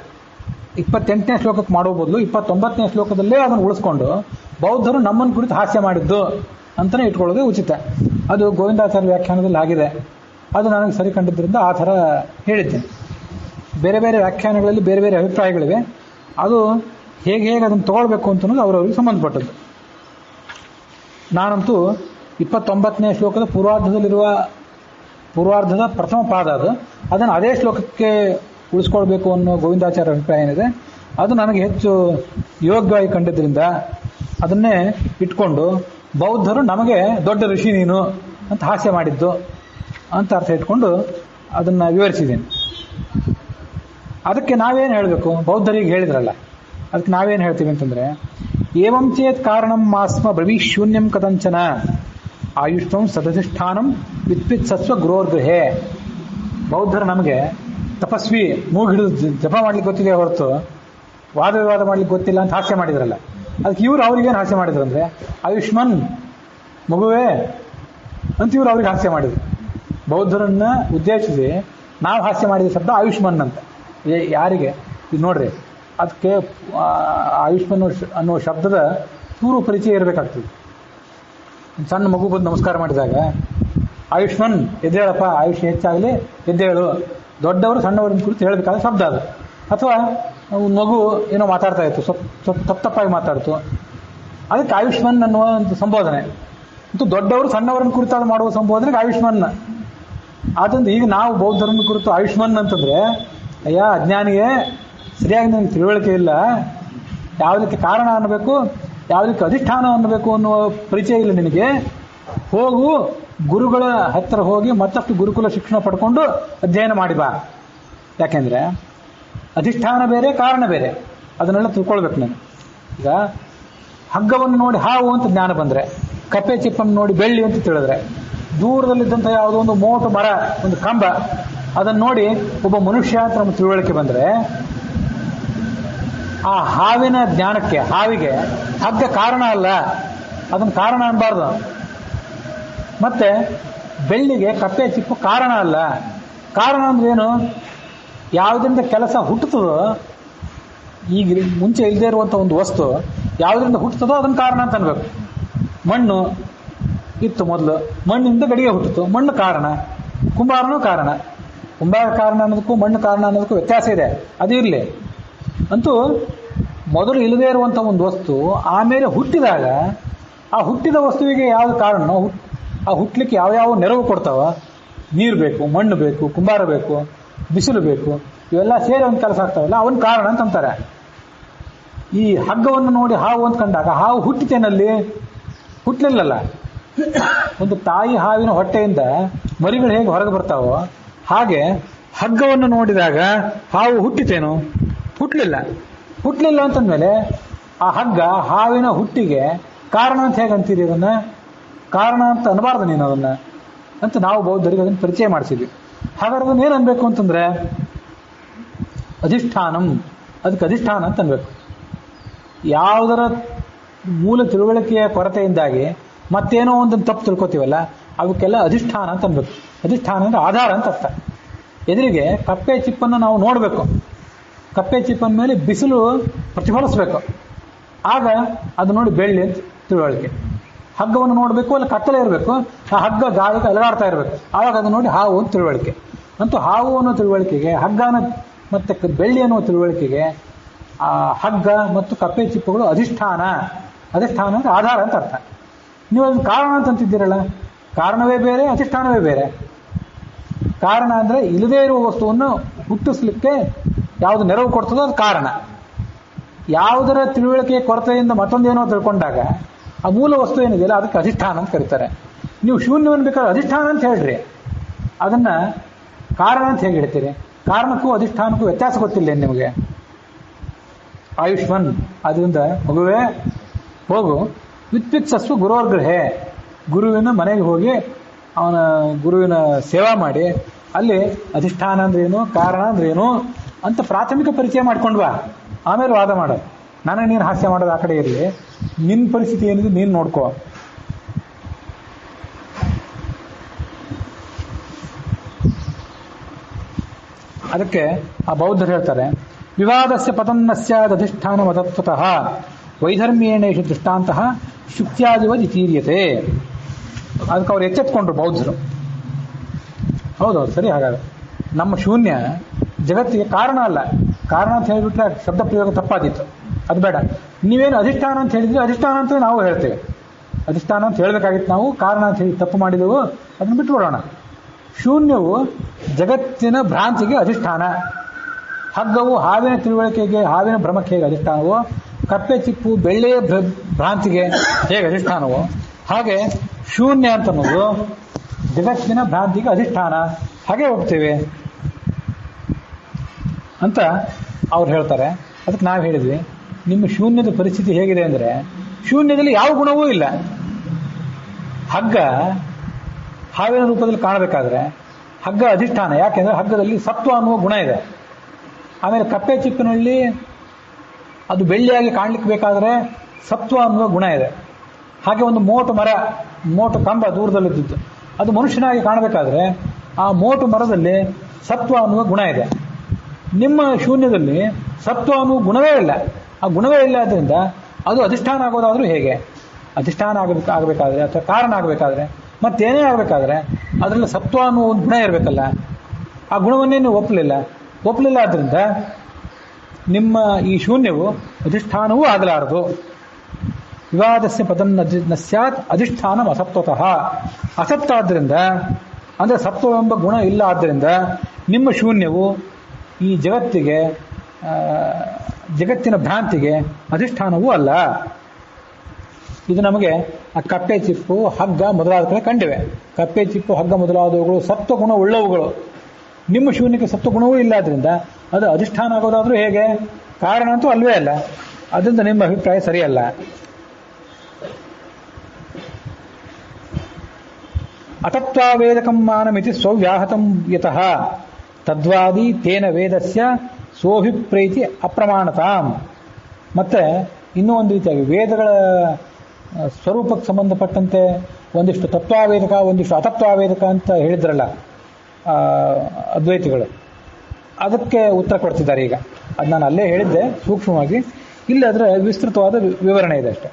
28ನೇ ಶ್ಲೋಕಕ್ಕೆ ಮಾಡೋ ಬದಲು 29ನೇ ಶ್ಲೋಕದಲ್ಲೇ ಅದನ್ನು ಉಳಿಸ್ಕೊಂಡು ಬೌದ್ಧರು ನಮ್ಮನ್ನು ಕುರಿತು ಹಾಸ್ಯ ಮಾಡಿದ್ದು ಅಂತಲೇ ಇಟ್ಕೊಳ್ಳೋದೇ ಉಚಿತ. ಅದು ಗೋವಿಂದಾಚಾರ್ಯ ವ್ಯಾಖ್ಯಾನದಲ್ಲಿ ಆಗಿದೆ. ಅದು ನನಗೆ ಸರಿ ಕಂಡಿದ್ದರಿಂದ ಆ ಥರ ಹೇಳಿದ್ದೇನೆ. ಬೇರೆ ಬೇರೆ ವ್ಯಾಖ್ಯಾನಗಳಲ್ಲಿ ಬೇರೆ ಬೇರೆ ಅಭಿಪ್ರಾಯಗಳಿವೆ. ಅದು ಹೇಗೆ ಅದನ್ನು ತಗೊಳ್ಬೇಕು ಅಂತ ಅನ್ನೋದು ಅವರವರಿಗೆ ಸಂಬಂಧಪಟ್ಟದ್ದು. ನಾನಂತೂ 29ನೇ ಶ್ಲೋಕದ ಪೂರ್ವಾರ್ಧದ ಪ್ರಥಮ ಪಾದ ಅದನ್ನು ಅದೇ ಶ್ಲೋಕಕ್ಕೆ ಉಳಿಸ್ಕೊಳ್ಬೇಕು ಅನ್ನೋ ಗೋವಿಂದಾಚಾರ್ಯ ಅಭಿಪ್ರಾಯ ಏನಿದೆ, ಅದು ನನಗೆ ಹೆಚ್ಚು ಯೋಗ್ಯವಾಗಿ ಕಂಡಿದ್ದರಿಂದ ಅದನ್ನೇ ಇಟ್ಕೊಂಡು ಬೌದ್ಧರು ನಮಗೆ ದೊಡ್ಡ ಋಷಿ ನೀನು ಅಂತ ಹಾಸ್ಯ ಮಾಡಿದ್ದು ಅಂತ ಅರ್ಥ ಇಟ್ಕೊಂಡು ಅದನ್ನು ವಿವರಿಸಿದ್ದೇನೆ. ಅದಕ್ಕೆ ನಾವೇನು ಹೇಳಬೇಕು? ಬೌದ್ಧರಿಗೆ ಹೇಳಿದ್ರಲ್ಲ, ಅದಕ್ಕೆ ನಾವೇನು ಹೇಳ್ತೀವಿ ಅಂತಂದರೆ, ಏವಂ ಚೇತ್ ಕಾರಣಂ ಮಾಸ್ಮ ಬ್ರವೀಶೂನ್ಯಂ ಕದಂಚನ ಆಯುಷ್ಮಂ ಸದಧಿಷ್ಠಾನಂ ವಿತ್ಪಿತ್ ಸತ್ವ ಗುರೋರ್ಗೃಹೆ. ಬೌದ್ಧರು ನಮಗೆ ತಪಸ್ವಿ ಮೂಗು ಹಿಡಿದು ಜಪ ಮಾಡ್ಲಿಕ್ಕೆ ಗೊತ್ತಿದೆ ಹೊರತು ವಾದ ವಿವಾದ ಮಾಡ್ಲಿಕ್ಕೆ ಗೊತ್ತಿಲ್ಲ ಅಂತ ಹಾಸ್ಯ ಮಾಡಿದ್ರಲ್ಲ, ಅದಕ್ಕೆ ಇವ್ರು ಅವ್ರಿಗೇನು ಹಾಸ್ಯ ಮಾಡಿದ್ರು ಅಂದರೆ ಆಯುಷ್ಮನ್ ಮಗುವೇ ಅಂತ ಇವ್ರು ಅವ್ರಿಗೆ ಹಾಸ್ಯ ಮಾಡಿದ್ರು. ಬೌದ್ಧರನ್ನ ಉದ್ದೇಶಿಸಿ ನಾವು ಹಾಸ್ಯ ಮಾಡಿದ ಶಬ್ದ ಆಯುಷ್ಮನ್ ಅಂತ. ಯಾರಿಗೆ ಇದು ನೋಡ್ರಿ, ಅದಕ್ಕೆ ಆಯುಷ್ಮನ್ ಅನ್ನೋ ಶಬ್ದದ ಪೂರ್ವ ಪರಿಚಯ ಇರಬೇಕಾಗ್ತದೆ. ಸಣ್ಣ ಮಗು ಬಂದು ನಮಸ್ಕಾರ ಮಾಡಿದಾಗ ಆಯುಷ್ಮನ್ ಎದ್ದೇಳಪ್ಪ, ಆಯುಷ್ಯ ಹೆಚ್ಚಾಗಲಿ ಎದ್ದೇಳು, ದೊಡ್ಡವರು ಸಣ್ಣವರನ್ನ ಕುರಿತು ಹೇಳಬೇಕಾದ ಶಬ್ದ ಅದು. ಅಥವಾ ಮಗು ಏನೋ ಮಾತಾಡ್ತಾ ಇತ್ತು, ಸ್ವಲ್ಪ ತಪ್ಪಾಗಿ ಮಾತಾಡ್ತು, ಅದಕ್ಕೆ ಆಯುಷ್ಮನ್ ಅನ್ನುವ ಒಂದು ಸಂಬೋಧನೆ. ಮತ್ತು ದೊಡ್ಡವರು ಸಣ್ಣವರನ್ನು ಕುರಿತಾದ ಮಾಡುವ ಸಂಬೋಧನೆಗೆ ಆಯುಷ್ಮನ್. ಆದ್ದರಿಂದ ಈಗ ನಾವು ಬೌದ್ಧರನ್ನು ಕುರಿತು ಆಯುಷ್ಮನ್ ಅಂತಂದ್ರೆ, ಅಯ್ಯ ಅಜ್ಞಾನಿಗೆ ಸರಿಯಾಗಿ ನನಗೆ ತಿಳುವಳಿಕೆ ಇಲ್ಲ, ಯಾವುದಕ್ಕೆ ಕಾರಣ ಅನ್ನಬೇಕು, ಯಾವುದಕ್ಕೆ ಅಧಿಷ್ಠಾನ ಅನ್ನಬೇಕು ಅನ್ನುವ ಪರಿಚಯ ಇಲ್ಲ ನಿನಗೆ, ಹೋಗು ಗುರುಗಳ ಹತ್ತಿರ ಹೋಗಿ ಮತ್ತಷ್ಟು ಗುರುಕುಲ ಶಿಕ್ಷಣ ಪಡ್ಕೊಂಡು ಅಧ್ಯಯನ ಮಾಡಿ ಬಾ. ಯಾಕೆಂದ್ರೆ ಅಧಿಷ್ಠಾನ ಬೇರೆ, ಕಾರಣ ಬೇರೆ, ಅದನ್ನೆಲ್ಲ ತಿಳ್ಕೊಳ್ಬೇಕು ನಾನು. ಈಗ ಹಗ್ಗವನ್ನು ನೋಡಿ ಹಾವು ಅಂತ ಜ್ಞಾನ ಬಂದರೆ, ಕಪ್ಪೆ ಚಿಪ್ಪನ್ನು ನೋಡಿ ಬೆಳ್ಳಿ ಅಂತ ತಿಳಿದ್ರೆ, ದೂರದಲ್ಲಿದ್ದಂಥ ಯಾವುದೋ ಒಂದು ಮೋಟು ಮರ, ಒಂದು ಕಂಬ, ಅದನ್ನು ನೋಡಿ ಒಬ್ಬ ಮನುಷ್ಯ ಅಂತ ನಮ್ಮ ತಿಳುವಳಿಕೆ ಬಂದರೆ, ಆ ಹಾವಿನ ಜ್ಞಾನಕ್ಕೆ, ಹಾವಿಗೆ ಹಗ್ಗ ಕಾರಣ ಅಲ್ಲ, ಅದನ್ನು ಕಾರಣ ಅನ್ಬಾರ್ದು. ಮತ್ತೆ ಬೆಳ್ಳಿಗೆ ಕಪ್ಪೆ ಚಿಪ್ಪು ಕಾರಣ ಅಲ್ಲ. ಕಾರಣ ಅಂದ್ರೆ ಏನು? ಯಾವುದರಿಂದ ಕೆಲಸ ಹುಟ್ಟುತ್ತದೋ, ಈಗ ಮುಂಚೆ ಇಲ್ಲದೆ ಇರುವಂಥ ಒಂದು ವಸ್ತು ಯಾವುದರಿಂದ ಹುಟ್ಟುತ್ತದೋ ಅದನ್ನು ಕಾರಣ ಅಂತ ಅನ್ಬೇಕು. ಮಣ್ಣು ಇತ್ತು ಮೊದಲು, ಮಣ್ಣಿಂದ ಗಡಿಗೆ ಹುಟ್ಟಿತು, ಮಣ್ಣು ಕಾರಣ. ಕುಂಬಾರನೂ ಕಾರಣ. ಕುಂಬಾರ ಕಾರಣ ಅನ್ನೋದಕ್ಕೂ ಮಣ್ಣು ಕಾರಣ ಅನ್ನೋದಕ್ಕೂ ವ್ಯತ್ಯಾಸ ಇದೆ, ಅದು ಇರಲಿ. ಅಂತೂ ಮೊದಲು ಇಲ್ಲದೆ ಇರುವಂಥ ಒಂದು ವಸ್ತು ಆಮೇಲೆ ಹುಟ್ಟಿದಾಗ ಆ ಹುಟ್ಟಿದ ವಸ್ತುವಿಗೆ ಯಾವುದು ಕಾರಣ, ಆ ಹುಟ್ಟಲಿಕ್ಕೆ ಯಾವ್ಯಾವ ನೆರವು ಕೊಡ್ತಾವ, ನೀರು ಬೇಕು, ಮಣ್ಣು ಬೇಕು, ಕುಂಬಾರ ಬೇಕು, ಬಿಸಿಲು ಬೇಕು, ಇವೆಲ್ಲ ಸೇರಿ ಒಂದು ಕೆಲಸ ಆಗ್ತಾವಲ್ಲ, ಅವನ ಕಾರಣ ಅಂತಂತಾರೆ. ಈ ಹಗ್ಗವನ್ನು ನೋಡಿ ಹಾವು ಅಂತ ಕಂಡಾಗ ಹಾವು ಹುಟ್ಟಿತೇನಲ್ಲಿ? ಹುಟ್ಟಲಿಲ್ಲಲ್ಲ. ಒಂದು ತಾಯಿ ಹಾವಿನ ಹೊಟ್ಟೆಯಿಂದ ಮರಿಗಳು ಹೇಗೆ ಹೊರಗೆ ಬರ್ತಾವೋ ಹಾಗೆ ಹಗ್ಗವನ್ನು ನೋಡಿದಾಗ ಹಾವು ಹುಟ್ಟಿತೇನು? ಹುಟ್ಟಲಿಲ್ಲ ಅಂತಂದ್ಮೇಲೆ ಆ ಹಗ್ಗ ಹಾವಿನ ಹುಟ್ಟಿಗೆ ಕಾರಣ ಅಂತ ಹೇಗೆ ಅಂತೀರಿ? ಅದನ್ನ ಕಾರಣ ಅಂತ ಅನ್ಬಾರ್ದು ನೀನು ಅದನ್ನ ಅಂತ ನಾವು ಬೌದ್ಧರಿಗೆ ಅದನ್ನು ಪರಿಚಯ ಮಾಡಿಸಿದ್ವಿ. ಹಾಗಾದ್ರೆ ಅದನ್ನ ಏನು ಅನ್ಬೇಕು ಅಂತಂದ್ರೆ ಅಧಿಷ್ಠಾನಂ, ಅದಕ್ಕೆ ಅಧಿಷ್ಠಾನ ಅಂತ ಅನ್ಬೇಕು. ಯಾವುದರ ಮೂಲ ತಿಳುವಳಿಕೆಯ ಕೊರತೆಯಿಂದಾಗಿ ಮತ್ತೇನೋ ಒಂದನ್ನು ತಪ್ಪು ತಿಳ್ಕೊತೀವಲ್ಲ, ಅವಕ್ಕೆಲ್ಲ ಅಧಿಷ್ಠಾನ ಅಂತ ಅನ್ಬೇಕು. ಅಧಿಷ್ಠಾನ ಅಂದ್ರೆ ಆಧಾರ ಅಂತ ಅರ್ಥ. ಎದುರಿಗೆ ಕಪ್ಪೆ ಚಿಪ್ಪನ್ನು ನಾವು ನೋಡಬೇಕು, ಕಪ್ಪೆ ಚಿಪ್ಪನ ಮೇಲೆ ಬಿಸಿಲು ಪ್ರತಿಫಲಿಸ್ಬೇಕು, ಆಗ ಅದು ನೋಡಿ ಬೆಳ್ಳಿ ಅಂತ ತಿಳುವಳಿಕೆ. ಹಗ್ಗವನ್ನು ನೋಡಬೇಕು, ಅಲ್ಲಿ ಕತ್ತಲೆ ಇರಬೇಕು, ಆ ಹಗ್ಗ ಗಾಳಿಗೆ ಅಲಗಾಡ್ತಾ ಇರಬೇಕು, ಆವಾಗ ಅದು ನೋಡಿ ಹಾವು ಅಂತ ತಿಳುವಳಿಕೆ. ಅಂತೂ ಹಾವು ಅನ್ನೋ ತಿಳುವಳಿಕೆಗೆ, ಹಗ್ಗನ ಮತ್ತೆ ಬೆಳ್ಳಿ ಅನ್ನೋ ತಿಳುವಳಿಕೆಗೆ ಆ ಹಗ್ಗ ಮತ್ತು ಕಪ್ಪೆ ಚಿಪ್ಪುಗಳು ಅಧಿಷ್ಠಾನ. ಅಧಿಷ್ಠಾನ ಅಂದ್ರೆ ಆಧಾರ ಅಂತ ಅರ್ಥ. ನೀವು ಅದನ್ನು ಕಾರಣ ಅಂತಂತಿದ್ದೀರಲ್ಲ, ಕಾರಣವೇ ಬೇರೆ, ಅಧಿಷ್ಠಾನವೇ ಬೇರೆ. ಕಾರಣ ಅಂದ್ರೆ ಇಲ್ಲದೇ ಇರುವ ವಸ್ತುವನ್ನು ಹುಟ್ಟಿಸ್ಲಿಕ್ಕೆ ಯಾವುದು ನೆರವು ಕೊಡ್ತದೋ ಅದು ಕಾರಣ. ಯಾವುದರ ತಿಳುವಳಿಕೆಯ ಕೊರತೆಯಿಂದ ಮತ್ತೊಂದೇನೋ ತಿಳ್ಕೊಂಡಾಗ ಆ ಮೂಲ ವಸ್ತು ಏನಿದೆಯಲ್ಲ ಅದಕ್ಕೆ ಅಧಿಷ್ಠಾನ ಅಂತ ಕರೀತಾರೆ. ನೀವು ಶೂನ್ಯವನ್ನು ಬೇಕಾದ್ರೆ ಅಧಿಷ್ಠಾನ ಅಂತ ಹೇಳ್ರಿ, ಅದನ್ನ ಕಾರಣ ಅಂತ ಹೇಗೆ ಹೇಳ್ತೀರಿ? ಕಾರಣಕ್ಕೂ ಅಧಿಷ್ಠಾನಕ್ಕೂ ವ್ಯತ್ಯಾಸ ಗೊತ್ತಿಲ್ಲ ನಿಮಗೆ? ಆಯುಷ್ಮನ್, ಅದರಿಂದ ಮಗುವೇ ಹೋಗು, ವಿತ್ಪಿತ್ಸಸ್ಸು ಗುರೋರ್ಗೃಹೆ, ಗುರುವಿನ ಮನೆಗೆ ಹೋಗಿ ಅವನ ಗುರುವಿನ ಸೇವಾ ಮಾಡಿ, ಅಲ್ಲಿ ಅಧಿಷ್ಠಾನ ಅಂದ್ರೇನು, ಕಾರಣ ಅಂದ್ರೇನು ಅಂತ ಪ್ರಾಥಮಿಕ ಪರಿಚಯ ಮಾಡ್ಕೊಂಡ್ವಾ, ಆಮೇಲೆ ವಾದ ಮಾಡೋದು. ನನಗೆ ನೀನು ಹಾಸ್ಯ ಮಾಡೋದು ಆ ಕಡೆ ಇರಲಿ, ನಿನ್ನ ಪರಿಸ್ಥಿತಿ ಏನಿದೆ ನೀನು ನೋಡ್ಕೋ. ಅದಕ್ಕೆ ಆ ಬೌದ್ಧರು ಹೇಳ್ತಾರೆ, ವಿವಾದಸ್ಯ ಪತನ್ನಸ್ಯಾದಧಿಷ್ಠಾನ ಮತತ್ವತಃ ವೈಧರ್ಮ್ಯೇಣೇಷು ದೃಷ್ಟಾಂತಃ ಶುಕ್ತ್ಯಾದಿವದ್ ಇತೀರ್ಯತೆ. ಅದಕ್ಕೆ ಅವ್ರು ಎಚ್ಚೆತ್ಕೊಂಡ್ರು ಬೌದ್ಧರು. ಹೌದೌದು, ಸರಿ. ಹಾಗಾದ್ರೆ ನಮ್ಮ ಶೂನ್ಯ ಜಗತ್ತಿಗೆ ಕಾರಣ ಅಲ್ಲ. ಕಾರಣ ಅಂತ ಹೇಳಿಬಿಟ್ರೆ ಶಬ್ದ ಪ್ರಯೋಗ ತಪ್ಪಾದಿತ್ತು, ಅದು ಬೇಡ. ನೀವೇನು ಅಧಿಷ್ಠಾನ ಅಂತ ಹೇಳಿದ್ರೆ ಅಧಿಷ್ಠಾನ ಅಂತ ನಾವು ಹೇಳ್ತೇವೆ. ಅಧಿಷ್ಠಾನ ಅಂತ ಹೇಳಬೇಕಾಗಿತ್ತು ನಾವು, ಕಾರಣ ಅಂತ ಹೇಳಿ ತಪ್ಪು ಮಾಡಿದೆವು, ಅದನ್ನು ಬಿಟ್ಟುಬಿಡೋಣ. ಶೂನ್ಯವು ಜಗತ್ತಿನ ಭ್ರಾಂತಿಗೆ ಅಧಿಷ್ಠಾನ. ಹಗ್ಗವು ಹಾವಿನ ತಿಳುವಳಿಕೆಗೆ, ಹಾವಿನ ಭ್ರಮಕ್ಕೆ ಹೇಗೆ ಅಧಿಷ್ಠಾನವೋ, ಕಪ್ಪೆ ಚಿಪ್ಪು ಬೆಳ್ಳೆಯ ಭ್ರಾಂತಿಗೆ ಹೇಗೆ ಅಧಿಷ್ಠಾನವೋ, ಹಾಗೆ ಶೂನ್ಯ ಅಂತ ಅನ್ನೋದು ಜಗತ್ತಿನ ಭ್ರಾಂತಿಗೆ ಅಧಿಷ್ಠಾನ. ಹಾಗೆ ಹೋಗ್ತೇವೆ ಅಂತ ಅವ್ರು ಹೇಳ್ತಾರೆ. ಅದಕ್ಕೆ ನಾವು ಹೇಳಿದ್ವಿ, ನಿಮ್ಮ ಶೂನ್ಯದ ಪರಿಸ್ಥಿತಿ ಹೇಗಿದೆ ಅಂದರೆ ಶೂನ್ಯದಲ್ಲಿ ಯಾವ ಗುಣವೂ ಇಲ್ಲ. ಹಗ್ಗ ಹಾವಿನ ರೂಪದಲ್ಲಿ ಕಾಣಬೇಕಾದ್ರೆ ಹಗ್ಗ ಅಧಿಷ್ಠಾನ. ಯಾಕೆಂದ್ರೆ ಹಗ್ಗದಲ್ಲಿ ಸತ್ವ ಅನ್ನುವ ಗುಣ ಇದೆ. ಆಮೇಲೆ ಕಪ್ಪೆ ಚಿಪ್ಪಿನಲ್ಲಿ ಅದು ಬೆಳ್ಳಿಯಾಗಿ ಕಾಣ್ಲಿಕ್ಕೆ ಬೇಕಾದರೆ ಸತ್ವ ಅನ್ನುವ ಗುಣ ಇದೆ. ಹಾಗೆ ಒಂದು ಮೋಟು ಕಂಬ ದೂರದಲ್ಲಿದ್ದು ಅದು ಮನುಷ್ಯನಾಗಿ ಕಾಣಬೇಕಾದ್ರೆ ಆ ಮೋಟು ಮರದಲ್ಲಿ ಸತ್ವ ಅನ್ನುವ ಗುಣ ಇದೆ. ನಿಮ್ಮ ಶೂನ್ಯದಲ್ಲಿ ಸತ್ವ ಅನ್ನುವ ಗುಣವೇ ಇಲ್ಲ. ಆ ಗುಣವೇ ಇಲ್ಲ ಆದ್ದರಿಂದ ಅದು ಅಧಿಷ್ಠಾನ ಆಗೋದಾದ್ರೂ ಹೇಗೆ? ಅಧಿಷ್ಠಾನ ಆಗಬೇಕಾದ್ರೆ ಅಥವಾ ಕಾರಣ ಆಗಬೇಕಾದ್ರೆ ಮತ್ತೇನೇ ಆಗಬೇಕಾದ್ರೆ ಅದರಲ್ಲಿ ಸತ್ವ ಅನ್ನುವ ಒಂದು ಗುಣ ಇರಬೇಕಲ್ಲ. ಆ ಗುಣವನ್ನೇ ನೀವು ಒಪ್ಪಲಿಲ್ಲ ಆದ್ದರಿಂದ ನಿಮ್ಮ ಈ ಶೂನ್ಯವು ಅಧಿಷ್ಠಾನವೂ ಆಗಲಾರದು. ವಿವಾದಸ್ಯ ಪದಂ ನ ಸ್ಯಾತ್ ಅಧಿಷ್ಠಾನ ಅಸತ್ವತಃ. ಅಸತ್ವ ಆದ್ದರಿಂದ ಅಂದರೆ ಸತ್ವವೆಂಬ ಗುಣ ಇಲ್ಲ. ಆದ್ದರಿಂದ ನಿಮ್ಮ ಶೂನ್ಯವು ಈ ಜಗತ್ತಿನ ಭ್ರಾಂತಿಗೆ ಅಧಿಷ್ಠಾನವೂ ಅಲ್ಲ. ಇದು ನಮಗೆ ಆ ಕಪ್ಪೆ ಚಿಪ್ಪು, ಹಗ್ಗ ಮೊದಲಾದ ಕಡೆ ಕಂಡಿವೆ. ಕಪ್ಪೆ ಚಿಪ್ಪು, ಹಗ್ಗ ಮೊದಲಾದವುಗಳು ಸತ್ವಗುಣ ಉಳ್ಳವುಗಳು. ನಿಮ್ಮ ಶೂನ್ಯಕ್ಕೆ ಸತ್ವಗುಣವೂ ಇಲ್ಲಾದ್ರಿಂದ ಅದು ಅಧಿಷ್ಠಾನ ಆಗೋದಾದ್ರೂ ಹೇಗೆ? ಕಾರಣ ಅಂತೂ ಅಲ್ವೇ ಅಲ್ಲ. ಅದರಿಂದ ನಿಮ್ಮ ಅಭಿಪ್ರಾಯ ಸರಿಯಲ್ಲ. ಅತತ್ವಾವೇದಕಂ ಮಾನಮಿತಿ ಸ್ವವ್ಯಾಹತಂ ಯತಃ ತದ್ವಾದಿ ತೇನ ವೇದಸ್ಯ ಸೋಭಿಪ್ರೈತಿ ಅಪ್ರಮಾಣತಾಂ. ಮತ್ತೆ ಇನ್ನೂ ಒಂದು ರೀತಿಯಾಗಿ ವೇದಗಳ ಸ್ವರೂಪಕ್ಕೆ ಸಂಬಂಧಪಟ್ಟಂತೆ ಒಂದಿಷ್ಟು ತತ್ವಾವೇದಕ, ಒಂದಿಷ್ಟು ಅತತ್ವಾವೇದಕ ಅಂತ ಹೇಳಿದ್ರಲ್ಲ ಅದ್ವೈತಿಗಳು, ಅದಕ್ಕೆ ಉತ್ತರ ಕೊಡ್ತಿದ್ದಾರೆ ಈಗ. ಅದು ನಾನು ಅಲ್ಲೇ ಹೇಳಿದ್ದೆ ಸೂಕ್ಷ್ಮವಾಗಿ. ಇಲ್ಲಿ ಅದರ ವಿಸ್ತೃತವಾದ ವಿವರಣೆ ಇದೆ ಅಷ್ಟೆ.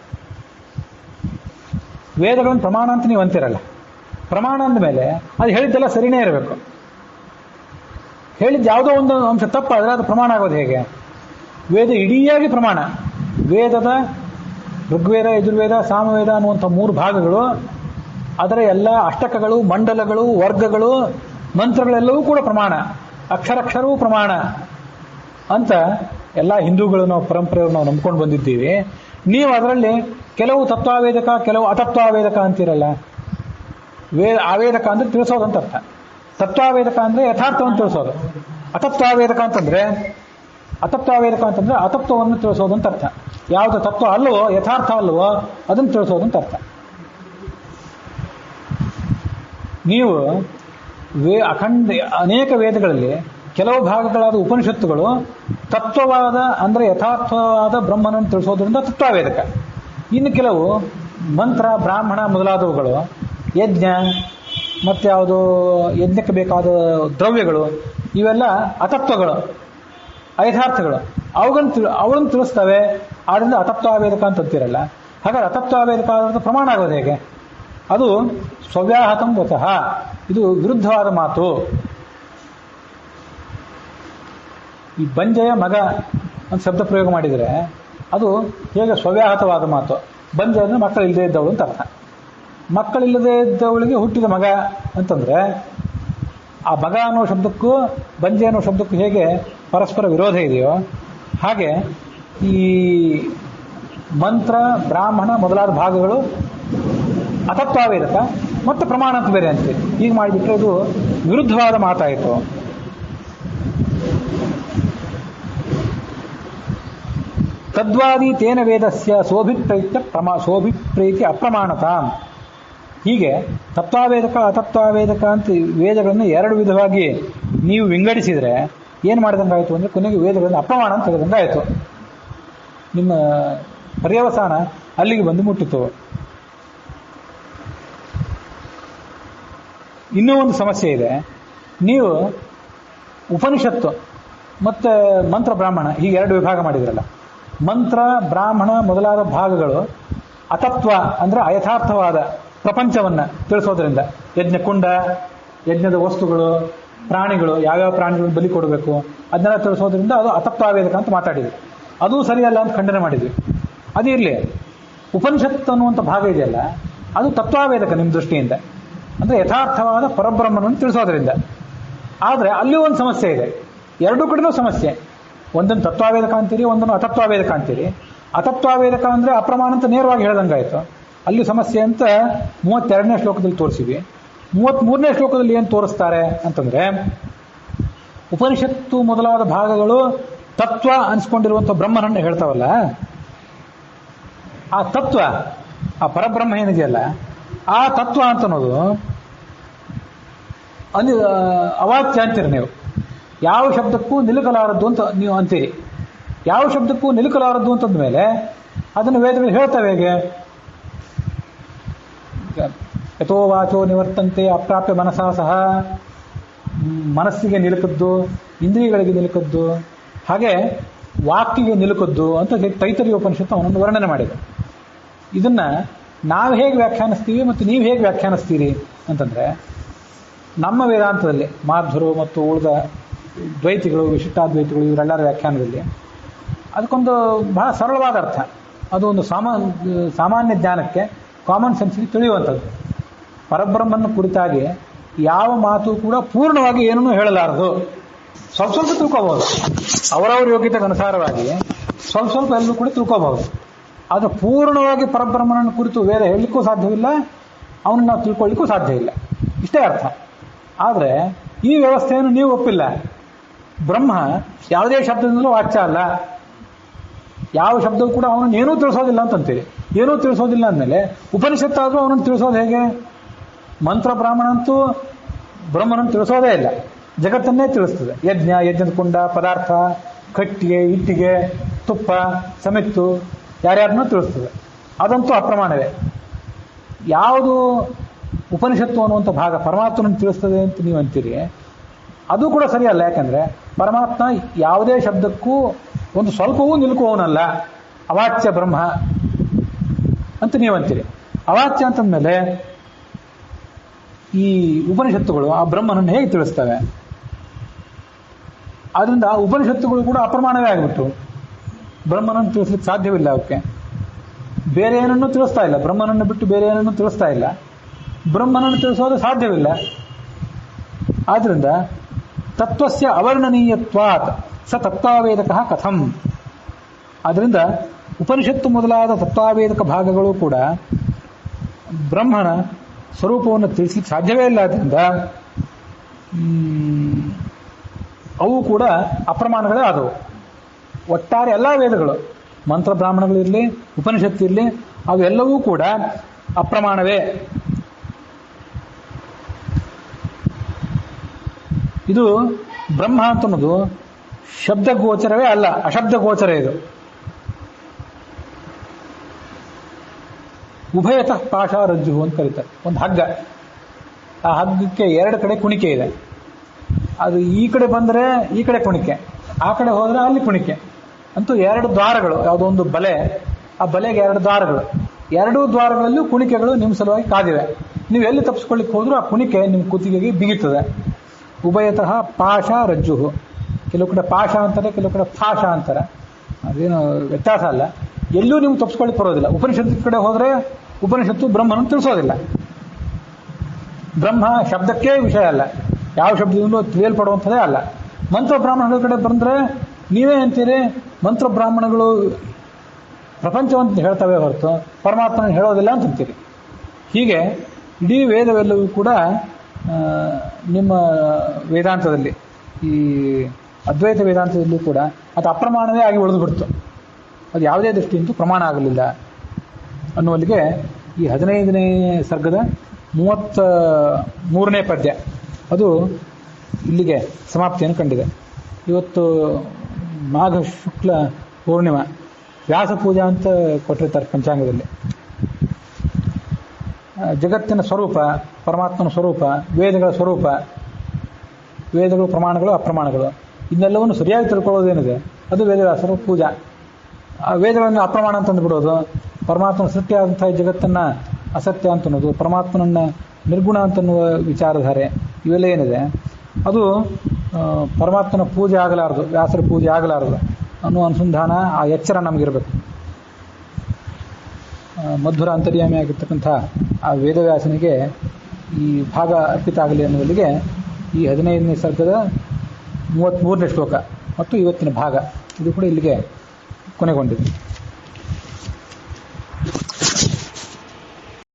ವೇದಗಳನ್ನು ಪ್ರಮಾಣ ಅಂತ ನೀವು ಅಂತಿರಲ್ಲ. ಪ್ರಮಾಣ ಅಂದ ಮೇಲೆ ಅದು ಹೇಳಿದ್ದೆಲ್ಲ ಸರಿನೇ ಇರಬೇಕು. ಹೇಳಿದ್ದು ಯಾವುದೋ ಒಂದು ಅಂಶ ತಪ್ಪಾದರೆ ಅದು ಪ್ರಮಾಣ ಆಗೋದು ಹೇಗೆ? ವೇದ ಇಡೀಯಾಗಿ ಪ್ರಮಾಣ. ವೇದದ ಋಗ್ವೇದ, ಯಜುರ್ವೇದ, ಸಾಮವೇದ ಅನ್ನುವಂಥ 3 ಭಾಗಗಳು, ಅದರ ಎಲ್ಲ ಅಷ್ಟಕಗಳು, ಮಂಡಲಗಳು, ವರ್ಗಗಳು, ಮಂತ್ರಗಳೆಲ್ಲವೂ ಕೂಡ ಪ್ರಮಾಣ. ಅಕ್ಷರವೂ ಪ್ರಮಾಣ ಅಂತ ಎಲ್ಲ ಹಿಂದೂಗಳು ನಾವು ಪರಂಪರೆಯನ್ನು ನಾವು ನಂಬ್ಕೊಂಡು ಬಂದಿದ್ದೀವಿ. ನೀವು ಅದರಲ್ಲಿ ಕೆಲವು ತತ್ವಾವೇದಕ, ಕೆಲವು ಅತತ್ವಾವೇದಕ ಅಂತಿರಲ್ಲ. ಆವೇದಕ ಅಂದ್ರೆ ತಿಳಿಸೋದು ಅಂತ ಅರ್ಥ. ತತ್ವಾವೇದಕ ಅಂದ್ರೆ ಯಥಾರ್ಥವನ್ನು ತಿಳಿಸೋದು. ಅತತ್ವಾವೇದಕ ಅಂತಂದ್ರೆ ಅತತ್ವವನ್ನು ತಿಳಿಸೋದು ಅಂತ ಅರ್ಥ. ಯಾವುದು ತತ್ವ ಅಲ್ಲವೋ, ಯಥಾರ್ಥ ಅಲ್ಲವೋ ಅದನ್ನು ತಿಳಿಸೋದು ಅಂತ ಅರ್ಥ. ನೀವು ಅನೇಕ ವೇದಗಳಲ್ಲಿ ಕೆಲವು ಭಾಗಗಳಾದ ಉಪನಿಷತ್ತುಗಳು ತತ್ವವಾದ ಅಂದರೆ ಯಥಾರ್ಥವಾದ ಬ್ರಹ್ಮನನ್ನು ತಿಳಿಸೋದ್ರಿಂದ ತತ್ವಾವೇದಕ. ಇನ್ನು ಕೆಲವು ಮಂತ್ರ, ಬ್ರಾಹ್ಮಣ ಮೊದಲಾದವುಗಳು, ಯಜ್ಞ ಮತ್ತು ಯಾವುದು ಯಜ್ಞಕ್ಕೆ ಬೇಕಾದ ದ್ರವ್ಯಗಳು, ಇವೆಲ್ಲ ಅತತ್ವಗಳು, ಅಯಥಾರ್ಥಗಳು. ಅವುಗಳನ್ನು ತಿಳಿಸ್ತವೆ. ಆದ್ದರಿಂದ ಅತತ್ವಾವೇದಕ ಅಂತ ಅಂತಿರಲ್ಲ. ಹಾಗಾದ್ರೆ ಅತತ್ವಾವೇದಕ ಆದ ಪ್ರಮಾಣ ಆಗೋದು ಹೇಗೆ? ಅದು ಸ್ವವ್ಯಾಹತಂ ವತಃ. ಇದು ವಿರುದ್ಧವಾದ ಮಾತು. ಈ ಬಂಜೆಯ ಮಗ ಅಂತ ಶಬ್ದ ಪ್ರಯೋಗ ಮಾಡಿದರೆ ಅದು ಹೇಗೆ ಸ್ವವ್ಯಾಹತವಾದ ಮಾತು? ಬಂಜೆ ಅಂದರೆ ಮಕ್ಕಳಿಲ್ಲದೆ ಇದ್ದವಳು ಅಂತ ಅರ್ಥ. ಮಕ್ಕಳಿಲ್ಲದೆ ಇದ್ದವಳಿಗೆ ಹುಟ್ಟಿದ ಮಗ ಅಂತಂದ್ರೆ ಆ ಮಗ ಅನ್ನೋ ಶಬ್ದಕ್ಕೂ ಬಂಜೆ ಅನ್ನೋ ಶಬ್ದಕ್ಕೂ ಹೇಗೆ ಪರಸ್ಪರ ವಿರೋಧ ಇದೆಯೋ ಹಾಗೆ ಈ ಮಂತ್ರ, ಬ್ರಾಹ್ಮಣ ಮೊದಲಾದ ಭಾಗಗಳು ಅತತ್ವಾವೇದಕ ಮತ್ತು ಪ್ರಮಾಣ ಅಂತ ಬೇರೆ ಅಂತೀವಿ. ಹೀಗೆ ಮಾಡಿಬಿಟ್ರೆ ಇದು ವಿರುದ್ಧವಾದ ಮಾತಾಯಿತು. ತದ್ವಾದಿ ತೇನ ವೇದಸ್ಯ ಸೋಭಿಪ್ರೈತಿ ಅಪ್ರಮಾಣತಾಂ. ಹೀಗೆ ತತ್ವಾವೇದಕ, ಅತತ್ವಾವೇದಕ ಅಂತ ವೇದಗಳನ್ನು 2 ವಿಧವಾಗಿ ನೀವು ವಿಂಗಡಿಸಿದರೆ ಏನು ಮಾಡಿದಂಗಾಯಿತು ಅಂದರೆ ಕೊನೆಗೆ ವೇದಗಳನ್ನು ಅಪ್ರಮಾಣ ಅಂತ ತೆಗೆದಂಗಾಯಿತು. ನಿಮ್ಮ ಪರ್ಯವಸಾನ ಅಲ್ಲಿಗೆ ಬಂದು ಮುಟ್ಟಿತು. ಇನ್ನೂ ಒಂದು ಸಮಸ್ಯೆ ಇದೆ. ನೀವು ಉಪನಿಷತ್ತು ಮತ್ತು ಮಂತ್ರ, ಬ್ರಾಹ್ಮಣ ಹೀಗೆ 2 ವಿಭಾಗ ಮಾಡಿದ್ರಲ್ಲ. ಮಂತ್ರ, ಬ್ರಾಹ್ಮಣ ಮೊದಲಾದ ಭಾಗಗಳು ಅತತ್ವ ಅಂದರೆ ಅಯಥಾರ್ಥವಾದ ಪ್ರಪಂಚವನ್ನು ತಿಳಿಸೋದ್ರಿಂದ, ಯಜ್ಞಕುಂಡ, ಯಜ್ಞದ ವಸ್ತುಗಳು, ಪ್ರಾಣಿಗಳು, ಯಾವ್ಯಾವ ಪ್ರಾಣಿಗಳನ್ನು ಬಲಿ ಕೊಡಬೇಕು ಅದನ್ನೆಲ್ಲ ತಿಳಿಸೋದ್ರಿಂದ ಅದು ಅತತ್ವಾವೇದಕ ಅಂತ ಮಾತಾಡಿದ್ವಿ. ಅದು ಸರಿಯಲ್ಲ ಅಂತ ಖಂಡನೆ ಮಾಡಿದ್ವಿ. ಅದು ಇರಲಿ. ಉಪನಿಷತ್ತು ಅನ್ನುವಂಥ ಭಾಗ ಇದೆಯಲ್ಲ, ಅದು ತತ್ವಾವೇದಕ ನಿಮ್ಮ ದೃಷ್ಟಿಯಿಂದ, ಅಂದರೆ ಯಥಾರ್ಥವಾದ ಪರಬ್ರಹ್ಮನನ್ನು ತಿಳಿಸೋದ್ರಿಂದ. ಆದರೆ ಅಲ್ಲಿ ಒಂದು ಸಮಸ್ಯೆ ಇದೆ. 2 ಕಡೆನೂ ಸಮಸ್ಯೆ. ಒಂದನ್ನು ತತ್ವಾವೇದಕ ಅಂತೀರಿ, ಒಂದನ್ನು ಅತತ್ವಾವೇದಕ ಅಂತೀರಿ. ಅತತ್ವಾವೇದಕ ಅಂದರೆ ಅಪ್ರಮಾಣ ಅಂತ ನೇರವಾಗಿ ಹೇಳ್ದಂಗಾಯಿತು. ಅಲ್ಲಿ ಸಮಸ್ಯೆ ಅಂತ 32ನೇ ಶ್ಲೋಕದಲ್ಲಿ ತೋರಿಸಿವಿ. 33ನೇ ಶ್ಲೋಕದಲ್ಲಿ ಏನು ತೋರಿಸ್ತಾರೆ ಅಂತಂದ್ರೆ, ಉಪನಿಷತ್ತು ಮೊದಲಾದ ಭಾಗಗಳು ತತ್ವ ಅನಿಸ್ಕೊಂಡಿರುವಂಥ ಬ್ರಹ್ಮನನ್ನು ಹೇಳ್ತಾವಲ್ಲ, ಆ ತತ್ವ, ಆ ಪರಬ್ರಹ್ಮ ಏನಿದೆಯಲ್ಲ ಆ ತತ್ವ ಅಂತ ಅನ್ನೋದು ಅವಾಚ್ಯ ಅಂತೀರಿ ನೀವು. ಯಾವ ಶಬ್ದಕ್ಕೂ ನಿಲುಕಲಾರದ್ದು ಅಂತ ನೀವು ಅಂತೀರಿ. ಯಾವ ಶಬ್ದಕ್ಕೂ ನಿಲುಕಲಾರದ್ದು ಅಂತಂದ್ಮೇಲೆ ಅದನ್ನು ವೇದಗಳು ಹೇಳ್ತವೆ ಹೇಗೆ? ಯಥೋ ವಾಚೋ ನಿವರ್ತಂತೆ ಅಪ್ರಾಪ್ಯ ಮನಸಾ ಸಹ, ಮನಸ್ಸಿಗೆ ನಿಲುಕದ್ದು, ಇಂದ್ರಿಯಗಳಿಗೆ ನಿಲುಕದ್ದು, ಹಾಗೆ ವಾಕ್ಕಿಗೆ ನಿಲುಕದ್ದು ಅಂತ ತೈತರೀಯ ಉಪನಿಷತ್ತು ಅವನನ್ನು ವರ್ಣನೆ ಮಾಡಿದೆ. ಇದನ್ನ ನಾವು ಹೇಗೆ ವ್ಯಾಖ್ಯಾನಿಸ್ತೀವಿ ಮತ್ತು ನೀವು ಹೇಗೆ ವ್ಯಾಖ್ಯಾನಿಸ್ತೀರಿ ಅಂತಂದ್ರೆ, ನಮ್ಮ ವೇದಾಂತದಲ್ಲಿ ಮಾಧ್ವರು ಮತ್ತು ಉಳಿದ ದ್ವೈತಿಗಳು, ವಿಶಿಷ್ಟಾದ್ವೈತಿಗಳು ಇವರೆಲ್ಲರ ವ್ಯಾಖ್ಯಾನದಲ್ಲಿ ಅದಕ್ಕೊಂದು ಬಹಳ ಸರಳವಾದ ಅರ್ಥ, ಅದು ಒಂದು ಸಾಮಾನ್ಯ ಜ್ಞಾನಕ್ಕೆ, ಕಾಮನ್ ಸೆನ್ಸ್ಗೆ ತಿಳಿಯುವಂಥದ್ದು. ಪರಬ್ರಹ್ಮನ ಕುರಿತಾಗಿ ಯಾವ ಮಾತು ಕೂಡ ಪೂರ್ಣವಾಗಿ ಏನನ್ನೂ ಹೇಳಲಾರದು. ಸ್ವಲ್ಪ ಸ್ವಲ್ಪ ತಿಳ್ಕೋಬಹುದು, ಅವರವರ ಯೋಗ್ಯತೆಗೆ ಅನುಸಾರವಾಗಿ ಸ್ವಲ್ಪ ಸ್ವಲ್ಪ ಎಲ್ಲರೂ ಕೂಡ ತಿಳ್ಕೋಬಹುದು. ಆದರೆ ಪೂರ್ಣವಾಗಿ ಪರಬ್ರಹ್ಮನನ್ನು ಕುರಿತು ವೇದ ಹೇಳಲಿಕ್ಕೂ ಸಾಧ್ಯವಿಲ್ಲ, ಅವನನ್ನು ನಾವು ತಿಳ್ಕೊಳ್ಳಿಕ್ಕೂ ಸಾಧ್ಯ ಇಲ್ಲ. ಇಷ್ಟೇ ಅರ್ಥ. ಆದರೆ ಈ ವ್ಯವಸ್ಥೆಯನ್ನು ನೀವು ಒಪ್ಪಿಲ್ಲ. ಬ್ರಹ್ಮ ಯಾವುದೇ ಶಬ್ದದಿಂದಲೂ ವಾಚ್ಯ ಅಲ್ಲ, ಯಾವ ಶಬ್ದವೂ ಕೂಡ ಅವನನ್ನು ಏನೂ ತಿಳಿಸೋದಿಲ್ಲ ಅಂತಂತೀರಿ. ಏನೂ ತಿಳಿಸೋದಿಲ್ಲ ಅಂದಮೇಲೆ ಉಪನಿಷತ್ತಾದರೂ ಅವನನ್ನು ತಿಳಿಸೋದು ಹೇಗೆ? ಮಂತ್ರ ಬ್ರಾಹ್ಮಣ ಅಂತೂ ಬ್ರಹ್ಮನನ್ನು ತಿಳಿಸೋದೇ ಇಲ್ಲ, ಜಗತ್ತನ್ನೇ ತಿಳಿಸ್ತದೆ. ಯಜ್ಞದ ಕುಂಡ, ಪದಾರ್ಥ, ಕಟ್ಟಿಗೆ, ಇಟ್ಟಿಗೆ, ತುಪ್ಪ, ಸಮಿತ್ತು, ಯಾರ್ಯಾರನ್ನೂ ತಿಳಿಸ್ತದೆ. ಅದಂತೂ ಅಪ್ರಮಾಣವೇ. ಯಾವುದು ಉಪನಿಷತ್ತು ಅನ್ನುವಂಥ ಭಾಗ ಪರಮಾತ್ಮನನ್ನು ತಿಳಿಸ್ತದೆ ಅಂತ ನೀವು ಅಂತೀರಿ, ಅದು ಕೂಡ ಸರಿಯಲ್ಲ. ಯಾಕಂದ್ರೆ ಪರಮಾತ್ಮ ಯಾವುದೇ ಶಬ್ದಕ್ಕೂ ಒಂದು ಸ್ವಲ್ಪವೂ ನಿಲುಕುವವನಲ್ಲ, ಅವಾಚ್ಯ ಬ್ರಹ್ಮ ಅಂತ ನೀವು ಅಂತೀರಿ. ಅವಾಚ್ಯ ಅಂತಂದ್ಮೇಲೆ ಈ ಉಪನಿಷತ್ತುಗಳು ಆ ಬ್ರಹ್ಮನನ್ನು ಹೇಗೆ ತಿಳಿಸ್ತವೆ? ಆದ್ರಿಂದ ಆ ಉಪನಿಷತ್ತುಗಳು ಕೂಡ ಅಪ್ರಮಾಣವೇ ಆಗಿಬಿಟ್ಟು ಬ್ರಹ್ಮನನ್ನು ತಿಳಿಸ್ಲಿಕ್ಕೆ ಸಾಧ್ಯವಿಲ್ಲ. ಅವಕ್ಕೆ ಬೇರೆ ಏನನ್ನೂ ತಿಳಿಸ್ತಾ ಇಲ್ಲ, ಬ್ರಹ್ಮನನ್ನು ಬಿಟ್ಟು ಬೇರೆ ಏನನ್ನೂ ತಿಳಿಸ್ತಾ ಇಲ್ಲ, ಬ್ರಹ್ಮನನ್ನು ತಿಳಿಸೋದು ಸಾಧ್ಯವಿಲ್ಲ. ಆದ್ರಿಂದ ತತ್ವಸ್ಯ ಅವರ್ಣನೀಯತ್ವಾತ್ ಸ ತತ್ವಾವೇದಕ ಕಥಂ. ಆದ್ರಿಂದ ಉಪನಿಷತ್ತು ಮೊದಲಾದ ತತ್ವಾವೇದಕ ಭಾಗಗಳು ಕೂಡ ಬ್ರಹ್ಮನ ಸ್ವರೂಪವನ್ನು ತಿಳಿಸ್ಲಿಕ್ಕೆ ಸಾಧ್ಯವೇ ಇಲ್ಲ. ಆದ್ರಿಂದ ಅವು ಕೂಡ ಅಪ್ರಮಾಣಗಳೇ ಆದವು. ಒಟ್ಟಾರೆ ಎಲ್ಲ ವೇದಗಳು, ಮಂತ್ರ ಬ್ರಾಹ್ಮಣಗಳಿರಲಿ, ಉಪನಿಷತ್ತಿರಲಿ, ಅವೆಲ್ಲವೂ ಕೂಡ ಅಪ್ರಮಾಣವೇ. ಇದು ಬ್ರಹ್ಮ ಅಂತನ್ನೋದು ಶಬ್ದ ಗೋಚರವೇ ಅಲ್ಲ, ಅಶಬ್ದ ಗೋಚರ. ಇದು ಉಭಯತಃ ಪಾಶಾರಜ್ಜು ಅಂತ ಕರೀತಾರೆ. ಒಂದು ಹಗ್ಗ, ಆ ಹಗ್ಗಕ್ಕೆ ಎರಡು ಕಡೆ ಕುಣಿಕೆ ಇದೆ. ಅದು ಈ ಕಡೆ ಬಂದರೆ ಈ ಕಡೆ ಕುಣಿಕೆ, ಆ ಕಡೆ ಹೋದರೆ ಅಲ್ಲಿ ಕುಣಿಕೆ. ಅಂತೂ ಎರಡು ದ್ವಾರಗಳು, ಯಾವುದೋ ಒಂದು ಬಲೆ, ಆ ಬಲೆಗೆ ಎರಡು ದ್ವಾರಗಳು, ಎರಡೂ ದ್ವಾರಗಳಲ್ಲೂ ಕುಣಿಕೆಗಳು ನಿಮ್ಮ ಸಲುವಾಗಿ ಕಾದಿವೆ. ನೀವು ಎಲ್ಲಿ ತಪ್ಪಿಸ್ಕೊಳ್ಳಿಕ್ಕೆ ಹೋದ್ರೂ ಆ ಕುಣಿಕೆ ನಿಮ್ಮ ಕುತ್ತಿಗೆಗೆ ಬಿಗುತ್ತದೆ. ಉಭಯತಃ ಪಾಶ ರಜ್ಜು. ಕೆಲವು ಕಡೆ ಪಾಶ ಅಂತಾರೆ, ಕೆಲವು ಕಡೆ ಫಾಶ ಅಂತಾರೆ. ಅದೇನು ವ್ಯತ್ಯಾಸ ಅಲ್ಲ. ಎಲ್ಲೂ ನೀವು ತಪ್ಪಿಸ್ಕೊಳ್ಳಿಕ್ಕೆ ಬರೋದಿಲ್ಲ. ಉಪನಿಷತ್ತು ಕಡೆ ಹೋದರೆ ಉಪನಿಷತ್ತು ಬ್ರಹ್ಮನನ್ನು ತಿಳಿಸೋದಿಲ್ಲ. ಬ್ರಹ್ಮ ಶಬ್ದಕ್ಕೇ ವಿಷಯ ಅಲ್ಲ, ಯಾವ ಶಬ್ದದಿಂದಲೂ ತಿಳಿಯಲ್ಪಡುವಂಥದ್ದೇ ಅಲ್ಲ. ಮಂತ್ರ ಬ್ರಾಹ್ಮಣಗಳ ಕಡೆ ಬಂದರೆ ನೀವೇ ಅಂತೀರಿ ಮಂತ್ರ ಬ್ರಾಹ್ಮಣಗಳು ಪ್ರಪಂಚವಂತ ಹೇಳ್ತವೆ ಹೊರತು ಪರಮಾತ್ಮನ ಹೇಳೋದಿಲ್ಲ ಅಂತಂತೀರಿ. ಹೀಗೆ ಇಡೀ ವೇದವೆಲ್ಲವೂ ಕೂಡ ನಿಮ್ಮ ವೇದಾಂತದಲ್ಲಿ, ಈ ಅದ್ವೈತ ವೇದಾಂತದಲ್ಲೂ ಕೂಡ ಅದು ಅಪ್ರಮಾಣವೇ ಆಗಿ ಉಳಿದುಬಿಡ್ತು. ಅದು ಯಾವುದೇ ದೃಷ್ಟಿಯಿಂದ ಪ್ರಮಾಣ ಆಗಲಿಲ್ಲ ಅನ್ನುವಲ್ಲಿಗೆ ಈ 15ನೇ ಸರ್ಗದ 33ನೇ ಪದ್ಯ ಅದು ಇಲ್ಲಿಗೆ ಸಮಾಪ್ತಿಯನ್ನು ಕಂಡಿದೆ. ಇವತ್ತು ಮಾಘ ಶುಕ್ಲ ಪೂರ್ಣಿಮಾ, ವ್ಯಾಸ ಪೂಜಾ ಅಂತ ಕೊಟ್ಟಿರ್ತಾರೆ ಪಂಚಾಂಗದಲ್ಲಿ. ಜಗತ್ತಿನ ಸ್ವರೂಪ, ಪರಮಾತ್ಮನ ಸ್ವರೂಪ, ವೇದಗಳ ಸ್ವರೂಪ, ವೇದಗಳು ಪ್ರಮಾಣಗಳು ಅಪ್ರಮಾಣಗಳು, ಇದನ್ನೆಲ್ಲವನ್ನು ಸರಿಯಾಗಿ ತಿಳ್ಕೊಳ್ಳೋದೇನಿದೆ ಅದು ವೇದವ್ಯಾಸರ ಪೂಜಾ. ಆ ವೇದಗಳನ್ನು ಅಪ್ರಮಾಣ ಅಂತಂದು ಬಿಡೋದು, ಪರಮಾತ್ಮನ ಸತ್ಯ ಆದಂತಹ ಜಗತ್ತನ್ನು ಅಸತ್ಯ ಅಂತನ್ನೋದು, ಪರಮಾತ್ಮನನ್ನು ನಿರ್ಗುಣ ಅಂತನ್ನುವ ವಿಚಾರಧಾರೆ, ಇವೆಲ್ಲ ಏನಿದೆ ಅದು ಪರಮಾತ್ಮನ ಪೂಜೆ ಆಗಲಾರದು, ವ್ಯಾಸರ ಪೂಜೆ ಆಗಲಾರದು ಅನ್ನುವ ಅನುಸಂಧಾನ, ಆ ಎಚ್ಚರ ನಮಗಿರಬೇಕು. ಮಧುರ ಅಂತರ್ಯಾಮಿ ಆಗಿರ್ತಕ್ಕಂಥ ಆ ವೇದವ್ಯಾಸನಿಗೆ ಈ ಭಾಗ ಅರ್ಪಿತ ಆಗಲಿ ಅನ್ನುವಲ್ಲಿಗೆ ಈ 15ನೇ ಸರ್ಗದ 33ನೇ ಶ್ಲೋಕ ಮತ್ತು ಇವತ್ತಿನ ಭಾಗ ಇದು ಕೂಡ ಇಲ್ಲಿಗೆ ಕೊನೆಗೊಂಡಿದೆ.